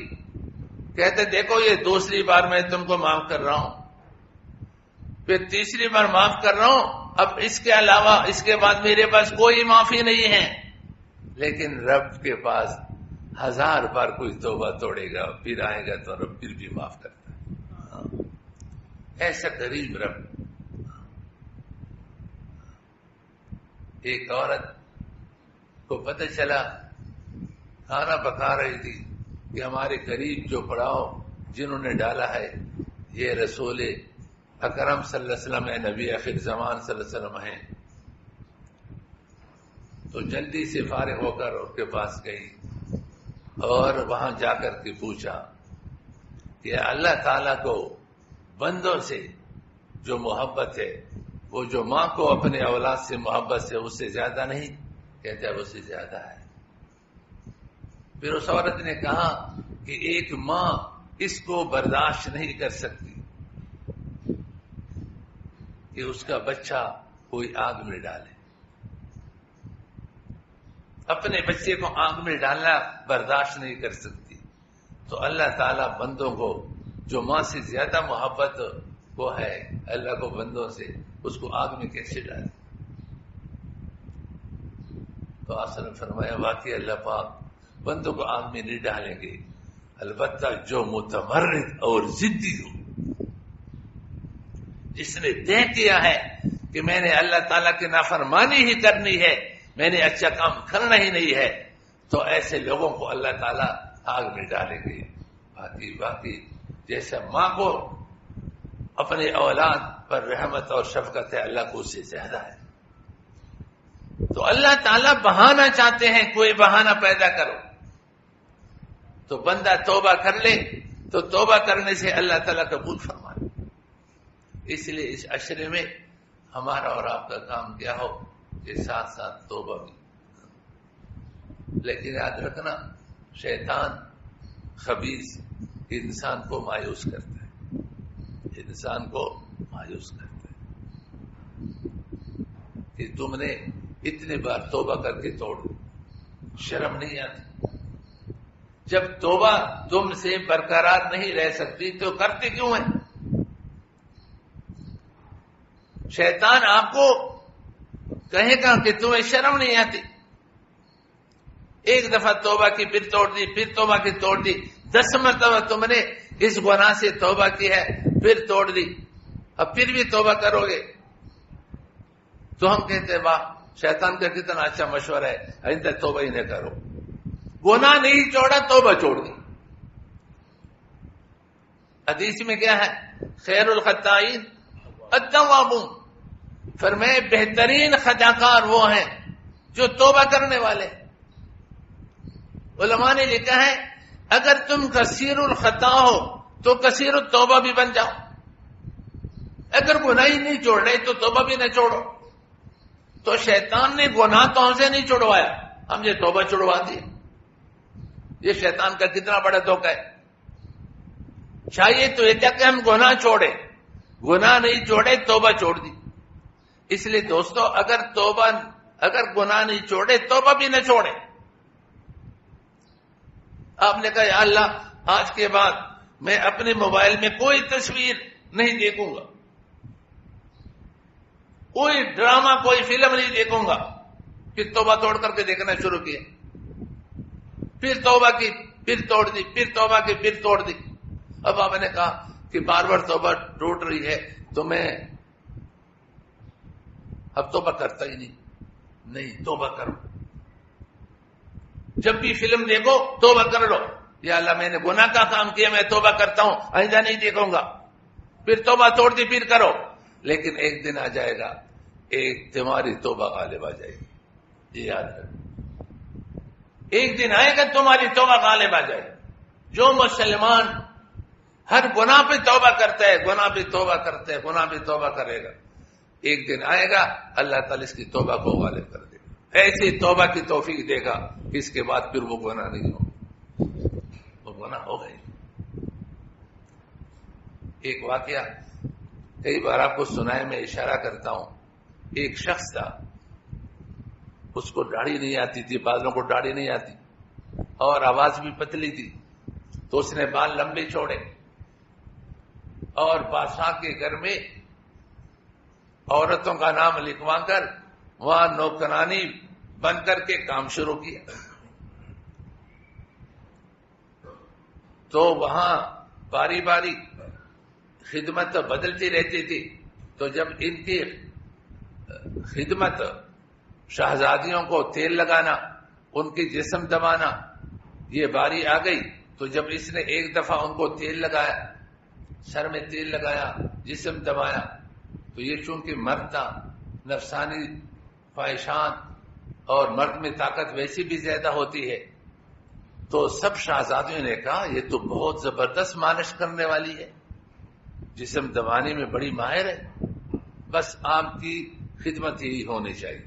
کہتے دیکھو یہ دوسری بار میں تم کو معاف کر رہا ہوں، پھر تیسری بار معاف کر رہا ہوں، اب اس کے علاوہ اس کے بعد میرے پاس کوئی معافی نہیں ہے۔ لیکن رب کے پاس 1000 بار کوئی توبہ توڑے گا، پھر آئے گا تو رب پھر بھی معاف کرتا ہے، ایسا قریب رب۔ ایک عورت کو پتہ چلا، کھانا پکا رہی تھی کہ ہمارے قریب جو پڑاؤ جنہوں نے ڈالا ہے یہ رسول اکرم صلی اللہ علیہ وسلم ہے، نبی آخر زمان صلی اللہ علیہ وسلم ہیں، تو جلدی سے فارغ ہو کر ان کے پاس گئی اور وہاں جا کر کے پوچھا کہ اللہ تعالیٰ کو بندوں سے جو محبت ہے، وہ جو ماں کو اپنے اولاد سے محبت سے اس سے زیادہ نہیں؟ کہتا ہے اس سے زیادہ ہے۔ پھر اس عورت نے کہا کہ ایک ماں اس کو برداشت نہیں کر سکتی کہ اس کا بچہ کوئی آگ میں ڈالے، اپنے بچے کو آگ میں ڈالنا برداشت نہیں کر سکتی، تو اللہ تعالیٰ بندوں کو جو ماں سے زیادہ محبت وہ ہے اللہ کو بندوں سے، اس کو آگ میں کیسے ڈالے؟ تو آپ نے فرمایا واقعی اللہ پاک بندوں کو آگ میں نہیں ڈالیں گے، البتہ جو متمرد اور ضدی ہو، جس نے طے کیا ہے کہ میں نے اللہ تعالیٰ کی نافرمانی ہی کرنی ہے، میں نے اچھا کام کرنا ہی نہیں ہے، تو ایسے لوگوں کو اللہ تعالیٰ آگ میں ڈالیں گے۔ باقی جیسے ماں کو اپنے اولاد پر رحمت اور شفقت ہے، اللہ کو اس سے زیادہ ہے۔ تو اللہ تعالیٰ بہانہ چاہتے ہیں، کوئی بہانہ پیدا کرو تو بندہ توبہ کر لے، تو توبہ کرنے سے اللہ تعالیٰ قبول فرما لے۔ اس لیے اس عشرے میں ہمارا اور آپ کا کام کیا ہو کہ ساتھ ساتھ توبہ بھی، لیکن یاد رکھنا شیطان خبیث انسان کو مایوس کرتا ہے، انسان کو مایوس کرتا ہے کہ تم نے اتنے بار توبہ کر کے توڑ، شرم نہیں آتی؟ جب توبہ تم سے برقرار نہیں رہ سکتی تو کرتے کیوں ہیں؟ شیطان آپ کو کہے گا کہ تمہیں شرم نہیں آتی، ایک دفعہ توبہ کی پھر توڑ دی، پھر توبہ کی توڑ دی، 10 مرتبہ تم نے اس گناہ سے توبہ کی ہے پھر توڑ دی، اب پھر بھی توبہ کرو گے تو ہم کہتے ہیں واہ شیطان کا کتنا اچھا مشورہ ہے، آئندہ توبہ ہی نہ کرو۔ گناہ نہیں چھوڑا، توبہ چھوڑ دی۔ حدیث میں کیا ہے؟ خیر الخطائین التوابون، فرمائے بہترین خطا کار وہ ہیں جو توبہ کرنے والے۔ علماء نے لکھا ہے اگر تم کثیر الخطا ہو تو کثیر التوبہ بھی بن جاؤ، اگر گناہ ہی نہیں چھوڑ رہے تو توبہ بھی نہ چھوڑو۔ تو شیطان نے گناہ تو ہم سے نہیں چھڑوایا، ہم نے توبہ چھڑوا دی۔ یہ شیطان کا کتنا بڑا دھوکہ ہے۔ چاہیے تو یہ تھا کہ ہم گناہ چھوڑے، گناہ نہیں چھوڑے، توبہ چھوڑ دی۔ اس لیے دوستو اگر گناہ نہیں چھوڑے توبہ بھی نہ چھوڑے۔ آپ نے کہا یا اللہ آج کے بعد میں اپنے موبائل میں کوئی تصویر نہیں دیکھوں گا، کوئی ڈرامہ کوئی فلم نہیں دیکھوں گا، پھر توبہ توڑ کر کے دیکھنا شروع کیا، پھر توبہ کی پھر توڑ دی، پھر توبہ کی پھر توڑ دی۔ اب آپ نے کہا کہ بار بار توبہ ٹوٹ رہی ہے تو میں اب توبہ کرتا ہی نہیں، توبہ کرو، جب بھی فلم دیکھو توبہ کر لو، یا اللہ میں نے گناہ کا کام کیا میں توبہ کرتا ہوں آئندہ نہیں دیکھوں گا، پھر توبہ توڑ دی پھر کرو۔ لیکن ایک دن آ جائے گا ایک تمہاری توبہ غالب آ جائے گی، یہ یاد رکھو، ایک دن آئے گا تمہاری توبہ غالب آ جائے گی۔ جو مسلمان ہر گناہ پہ توبہ کرتا ہے، گناہ پہ توبہ کرتا ہے، گناہ پہ توبہ کرے گا، ایک دن آئے گا اللہ تعالیٰ اس کی توبہ کو غالب کر دے گا، ایسی توبہ کی توفیق دے گا کہ اس کے بعد پھر وہ گناہ نہیں ہو، وہ گناہ ہو گئی۔ ایک واقعہ کئی بار آپ کو سنائے، میں اشارہ کرتا ہوں۔ ایک شخص تھا، اس کو داڑھی نہیں آتی تھی، بازوں کو داڑھی نہیں آتی اور آواز بھی پتلی تھی، تو اس نے بال لمبے چھوڑے اور بادشاہ کے گھر میں عورتوں کا نام لکھوا کر وہاں نوکرانی بن کر کے کام شروع کیا۔ تو وہاں باری باری خدمت بدلتی رہتی تھی، تو جب ان کی خدمت شہزادیوں کو تیل لگانا، ان کی جسم دبانا، یہ باری آ گئی، تو جب اس نے ایک دفعہ ان کو تیل لگایا، سر میں تیل لگایا، جسم دبایا، تو یہ چونکہ مرد تھا، نفسانی خواہشات اور مرد میں طاقت ویسی بھی زیادہ ہوتی ہے، تو سب شہزادیوں نے کہا یہ تو بہت زبردست مالش کرنے والی ہے، جسم دبانے میں بڑی ماہر ہے، بس آپ کی خدمت ہی ہونی چاہیے،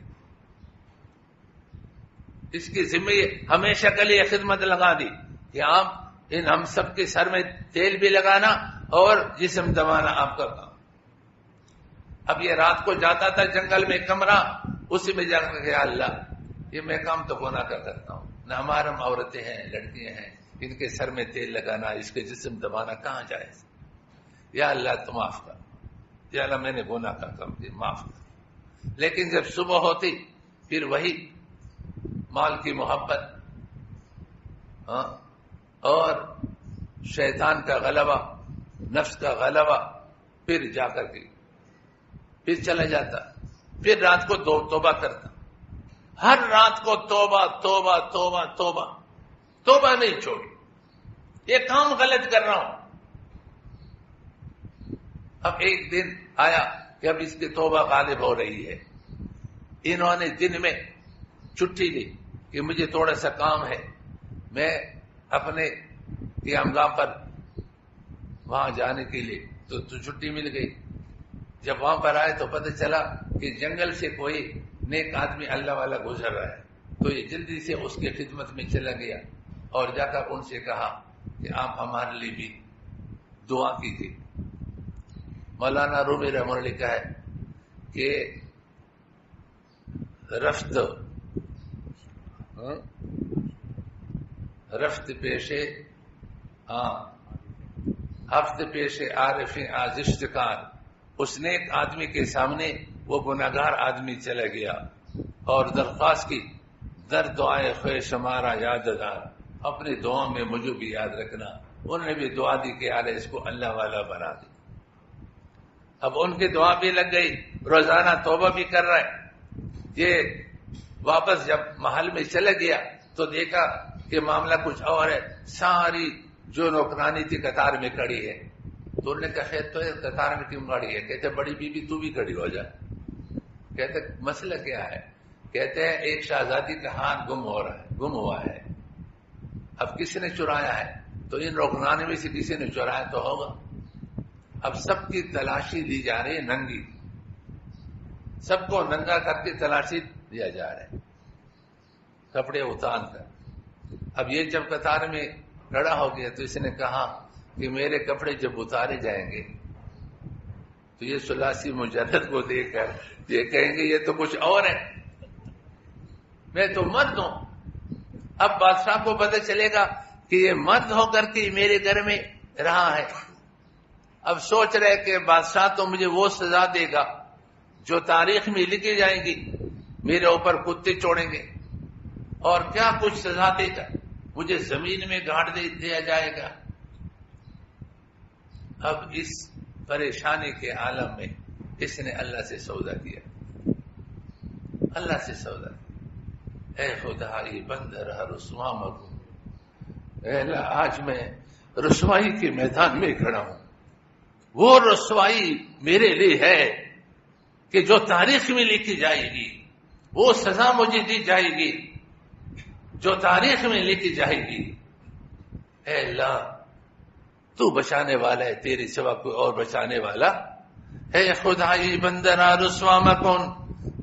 اس کی ذمہ ہمیشہ کے لیے خدمت لگا دی کہ آپ ہم سب کے سر میں تیل بھی لگانا اور جسم دبانا آپ کا کام۔ اب یہ رات کو جاتا تھا جنگل میں کمرہ، اسی میں جا کر کہ اللہ یہ میں کام تو گناہ کر سکتا ہوں، نہ ہمارا عورتیں ہیں، لڑکیاں ہیں، ان کے سر میں تیل لگانا، اس کے جسم دبانا کہاں جائز؟ یا اللہ تو معاف کر، یا اللہ میں نے گناہ کا کام کیا، معاف کر۔ لیکن جب صبح ہوتی پھر وہی مال کی محبت، اور شیطان کا غلبہ، نفس کا غلبہ، پھر جا کر کے پھر چلا جاتا، پھر رات کو توبہ کرتا، ہر رات کو توبہ توبہ توبہ توبہ، توبہ نہیں چھوڑی، یہ کام غلط کر رہا ہوں۔ اب ایک دن آیا کہ اب اس کی توبہ غالب ہو رہی ہے، انہوں نے دن میں چھٹی لی کہ مجھے تھوڑا سا کام ہے، میں اپنے قیامگاہ پر وہاں جانے کے لیے تو چھٹی مل گئی۔ جب وہاں پر آئے تو پتہ چلا کہ جنگل سے کوئی نیک آدمی اللہ والا گزر رہا ہے، تو یہ جلدی سے اس کی خدمت میں چلا گیا اور جا کر ان سے کہا کہ آپ ہمارے لیے بھی دعا کیجیے۔ مولانا رومی رحمہ اللہ لکھا ہے کہ رفت پیشے ہفت پیشے عارف آزشت کار، اس نیک آدمی کے سامنے وہ گناہگار آدمی چلا گیا اور درخواست کی، در دعائے خوش ہمارا یاد دار، اپنی دعاؤں میں مجھے بھی یاد رکھنا۔ انہوں نے بھی دعا دی کہ یار اس کو اللہ والا بنا دے۔ اب ان کی دعا بھی لگ گئی، روزانہ توبہ بھی کر رہا ہے۔ یہ واپس جب محل میں چلا گیا تو دیکھا کہ معاملہ کچھ اور ہے، ساری جو نوکرانی تھی قطار میں کھڑی ہے۔ تو انہوں نے کہا خیر تو قطار میں کیوں کھڑی ہے؟ کہتے بڑی بی بی تو بھی کھڑی ہو جائے۔ کہتے مسئلہ کیا ہے؟ کہتے ہیں ایک شہزادی کا ہاتھ گم ہوا ہے، اب کس نے چرایا ہے؟ تو ان نوکرانی میں سے کسی نے چرایا تو ہوگا۔ اب سب کی تلاشی لی جا رہی ہے، ننگی، سب کو ننگا کر کے تلاشی دیا جا رہا ہے، کپڑے اتار کر۔ اب یہ جب قطار میں کھڑا ہو گیا تو اس نے کہا کہ میرے کپڑے جب اتارے جائیں گے تو یہ سلاسی مجرد کو دیکھ کر یہ کہیں گے یہ تو کچھ اور ہے، میں تو مرد ہوں۔ اب بادشاہ کو پتہ چلے گا کہ یہ مرد ہو کر کے میرے گھر میں رہا ہے۔ اب سوچ رہے کہ بادشاہ تو مجھے وہ سزا دے گا جو تاریخ میں لکھی جائے گی، میرے اوپر کتے چھوڑیں گے، اور کیا کچھ سزا دے گا، مجھے زمین میں گاڑ دیا جائے گا۔ اب اس پریشانی کے عالم میں اس نے اللہ سے سودا کیا، اللہ سے سودا کیا۔ اے خدا یہ بند رہا رسوا مگو، اے اللہ آج میں رسوائی کے میدان میں کھڑا ہوں۔ وہ رسوائی میرے لیے ہے کہ جو تاریخ میں لکھی جائے گی، وہ سزا مجھے دی جائے گی جو تاریخ میں لکھی جائے گی۔ اے اللہ تو بچانے والا ہے، تیرے سوا کوئی اور بچانے والا؟ اے خدائی بندرا رسوا مکن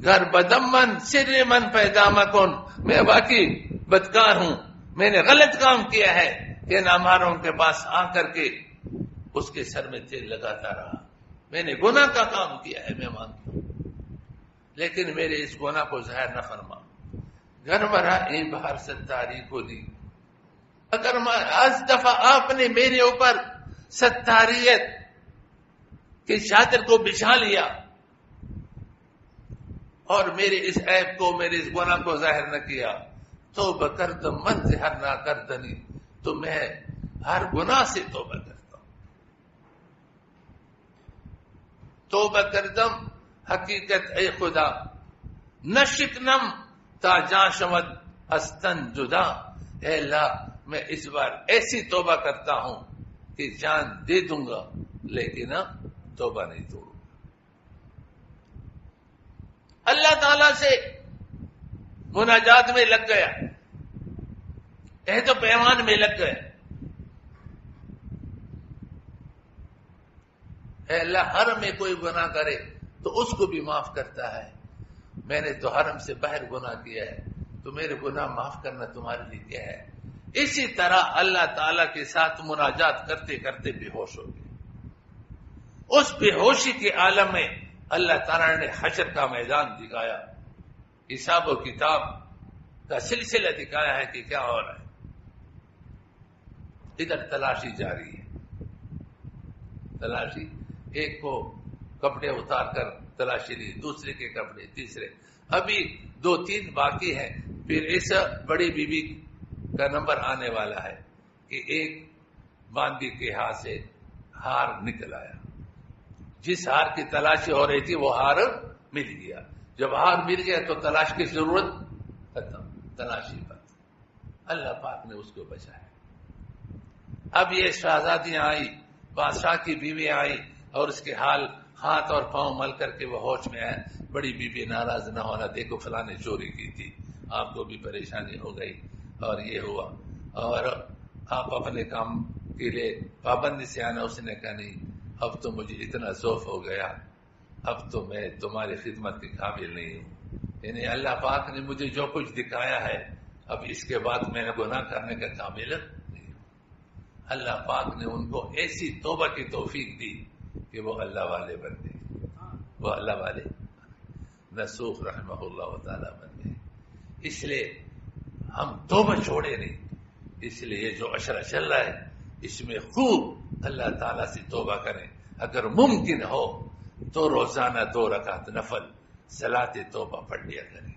گھر بدمن سر من پیدا مکن، میں واقعی بدکار ہوں، میں نے غلط کام کیا ہے کہ نامحرم کے پاس آ کر کے اس کے سر میں تیل لگاتا رہا، میں نے گناہ کا کام کیا ہے، میں مانتا ہوں، لیکن میرے اس گناہ کو ظاہر نہ فرما۔ گھر مرا این بہر ستاری کو دی، اگر آج دفعہ آپ نے میرے اوپر ستاریت کی چادر کو بچھا لیا اور میرے اس عیب کو، میرے اس گناہ کو ظاہر نہ کیا، تو بکردم من سے ہر نہ کردنی، تو میں ہر گناہ سے توبہ کرتا ہوں۔ توبہ کردم حقیقت اے خدا، نہ شکنم تا جان شود استن جدا، اے اللہ میں اس بار ایسی توبہ کرتا ہوں کہ جان دے دوں گا لیکن توبہ نہیں توڑوں۔ اللہ تعالی سے مناجات میں لگ گیا، عہد و پیمان میں لگ گئے۔ اے اللہ حرم میں کوئی گناہ کرے تو اس کو بھی معاف کرتا ہے، میں نے تو حرم سے باہر گناہ کیا ہے تو میرے گناہ معاف کرنا تمہارے لیے کیا ہے؟ اسی طرح اللہ تعالی کے ساتھ مناجات کرتے کرتے بے ہوش ہو گئے۔ اس بے ہوشی کے عالم میں اللہ تعالی نے حشر کا میدان دکھایا، حساب و کتاب کا سلسلہ دکھایا ہے کہ کیا ہو رہا ہے۔ ادھر تلاشی جاری ہے، تلاشی، ایک کو کپڑے اتار کر تلاشی لی، دوسرے کے کپڑے، تیسرے، ابھی 2-3 باقی ہیں، پھر اس بڑی بیوی کا نمبر آنے والا ہے کہ ایک باندی کے ہاتھ سے ہار نکل آیا. جس ہار کی تلاشی ہو رہی تھی وہ ہار مل گیا. جب ہار مل گیا تو تلاش کی ضرورت ختم، تلاشی بند. اللہ پاک نے اس کو بچایا. اب یہ شہزادیاں آئی، بادشاہ کی بیوی آئی اور اس کے ہاتھ اور پاؤں مل کر کے وہ ہوش میں آئے. بڑی بیوی ناراض نہ ہونا، دیکھو فلاں نے چوری کی تھی، آپ کو بھی پریشانی ہو گئی اور یہ ہوا اور آپ اپنے کام کے لیے پابندی سے آنا. اس نے کہا نہیں، اب تو مجھے اتنا ذوق ہو گیا، اب تو میں تمہاری خدمت کے قابل نہیں ہوں. یعنی اللہ پاک نے مجھے جو کچھ دکھایا ہے اب اس کے بعد میں نے گناہ کرنے کا قابل نہیں ہوں. اللہ پاک نے ان کو ایسی توبہ کی توفیق دی کہ وہ اللہ والے بن گئے. وہ اللہ والے نصوح رحمہ اللہ تعالی بن گئے. اس لیے ہم توبہ چھوڑے نہیں. اس لیے یہ جو عشرہ چل رہا ہے اس میں خوب اللہ تعالیٰ سے توبہ کریں. اگر ممکن ہو تو روزانہ 2 رکعت نفل صلاۃ توبہ پڑھ لیا کریں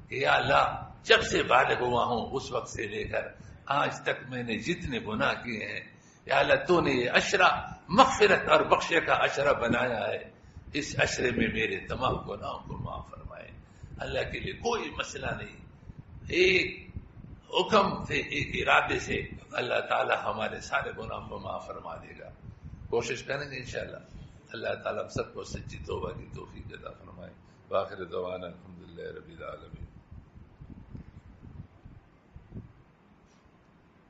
کہ یا اللہ جب سے بالغ ہوا ہوں اس وقت سے لے کر آج تک میں نے جتنے گناہ کیے ہیں، یا اللہ تو نے یہ عشرہ مغفرت اور بخشے کا عشرہ بنایا ہے، اس عشرے میں میرے تمام گناہوں کو معاف فرمائے. اللہ کے لیے کوئی مسئلہ نہیں. ایک حکم سے، ایک ارادے سے اللہ تعالی ہمارے سارے گناہوں کو معاف فرما دے گا. کوشش کریں گے انشاءاللہ. اللہ تعالیٰ سب کو سچی توبہ کی توفیق عطا فرمائے. وآخر دعوانا الحمدللہ رب العالمین.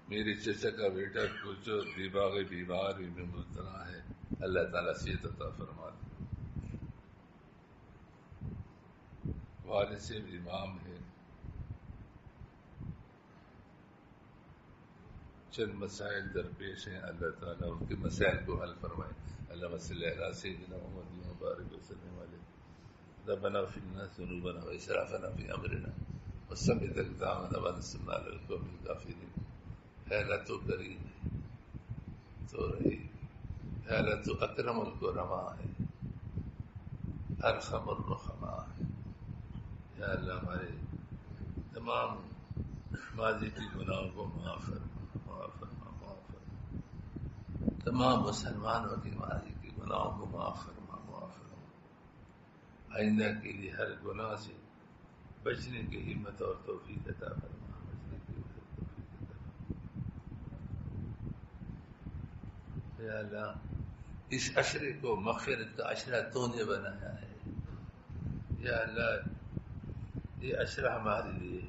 میری چچا کا بیٹا کچھ دماغی بیماری میں مبتلا ہے، اللہ تعالیٰ صحت عطا فرما دے. والد سے امام ہے. چند مسائل درپیش ہیں، اللہ تعالیٰ ان کے مسائل کو حل فرمائے. اللہم صلی علی سیدنا محمد وبارک وسلم علیہ. ربنا اغفر لنا ذنوبنا واسرافنا فی امرنا وثبت اقدامنا وانصرنا علی القوم الکافرین. اے اللہ تو کریم ہے، تو رحیم. اے اللہ تو اکرم الکرماء ہے، ارحم الرحماء ہے. یا اللہ ہمارے تمام ماضی کی گناہوں کو معاف فرما، معاف فرما، معاف فرما. تمام مسلمانوں کی ماضی کی گناہوں کو معاف فرما، معاف فرما. آئندہ کے لیے ہر گناہ سے بچنے کی ہمت اور توفیق عطا فرما. یا اللہ اس عشرے کو مغفرت کا عشرہ تو نے بنایا ہے. یا اللہ یہ عشرہ ہمارے لیے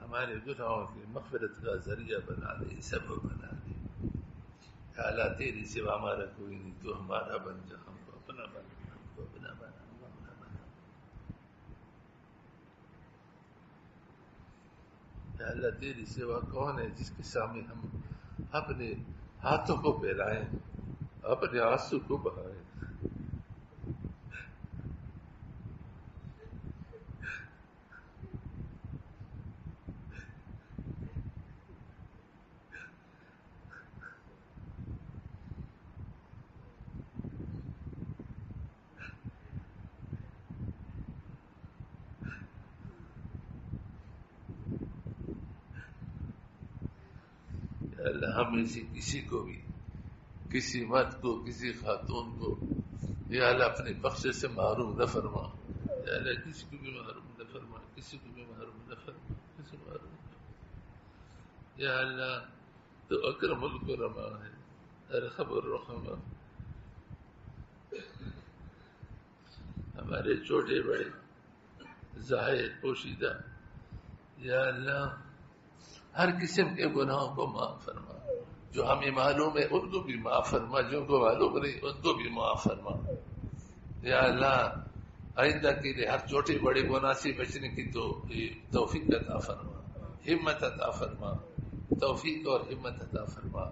ہمارے گناہوں کی مغفرت کا ذریعہ بنا دے، سبب بنا دے. یا اللہ تیری سوا ہمارا کوئی نہیں، تو ہمارا بن جا، ہم کو اپنا بنا، ہم کو اپنا بنا، ہم کو اپنا بنا. یا اللہ تیری سوا کون ہے جس کے سامنے ہم اپنے ہاتھوں کو پھیلائیں، اپنے آنسو کو بہائیں. اللہ ہمیں سے کسی کو بھی، کسی مرد کو، کسی خاتون کو یا اللہ اپنے بخشش سے محروم نہ فرما. یا اللہ کسی کو بھی محروم نہ فرما، کسی کو بھی محروم نہ فرما، کسی کو محروم نہ فرما. یا اللہ تو اکرم الکرماء ہے، ارحم الرحماء. ہمارے چھوٹے بڑے ظاہر پوشیدہ یا اللہ ہر قسم کے گناہوں کو معاف فرما. جو ہمیں معلوم ہے ان کو بھی معاف فرما، جو کو معلوم نہیں ان کو بھی معاف فرما. یا اللہ آئندہ کے لیے ہر چھوٹے بڑے گناہ سے بچنے کی توفیق عطا فرما، ہمت عطا فرما، توفیق اور ہمت عطا فرما.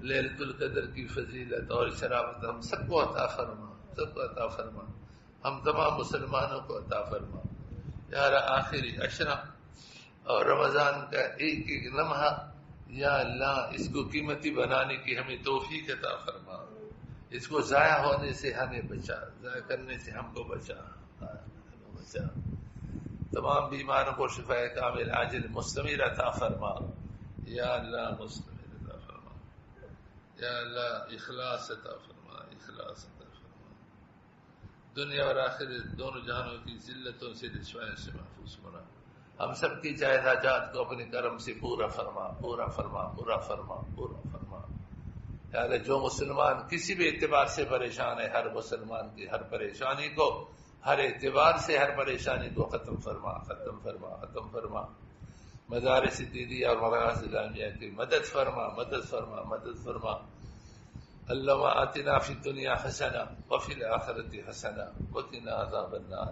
لیلۃ القدر کی فضیلت اور شرافت ہم سب کو عطا فرما، سب کو عطا فرما. ہم تمام مسلمانوں کو عطا فرما. یا اللہ آخری عشرہ اور رمضان کا ایک ایک لمحہ یا اللہ اس کو قیمتی بنانے کی ہمیں توفیق عطا فرما. اس کو ضائع ہونے سے ہمیں بچا، ضائع کرنے سے ہم کو بچا. تمام بیماروں کو شفاء کامل عاجل مستمر عطا فرما. یا اللہ مسلم عطا فرما، یا اللہ اخلاص عطا فرما، اخلاص عطا فرما، دنیا اور آخرت دونوں جہانوں کی ذلتوں سے رسوائیوں سے محفوظ فرما، ہم سب کی جائز حاجات کو اپنے کرم سے پورا فرما، پورا فرما، پورا فرما، پورا فرما۔ یا اللہ جو مسلمان کسی بھی اعتبار سے پریشان ہے، ہر مسلمان کی ہر پریشانی کو، ہر اعتبار سے ہر پریشانی کو ختم فرما، ختم فرما، ختم فرما۔ مدارس دیدیہ اور مراکز اسلامیہ کی مدد فرما، مدد فرما، مدد فرما۔ اللہم آتنا فی الدنیا حسنہ وفی الآخرۃ حسنہ وقنا عذاب النار،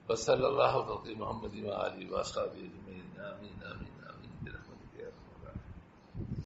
وصلی اللہ علی محمد وآلہ وصحبہ اجمعین، آمین آمین۔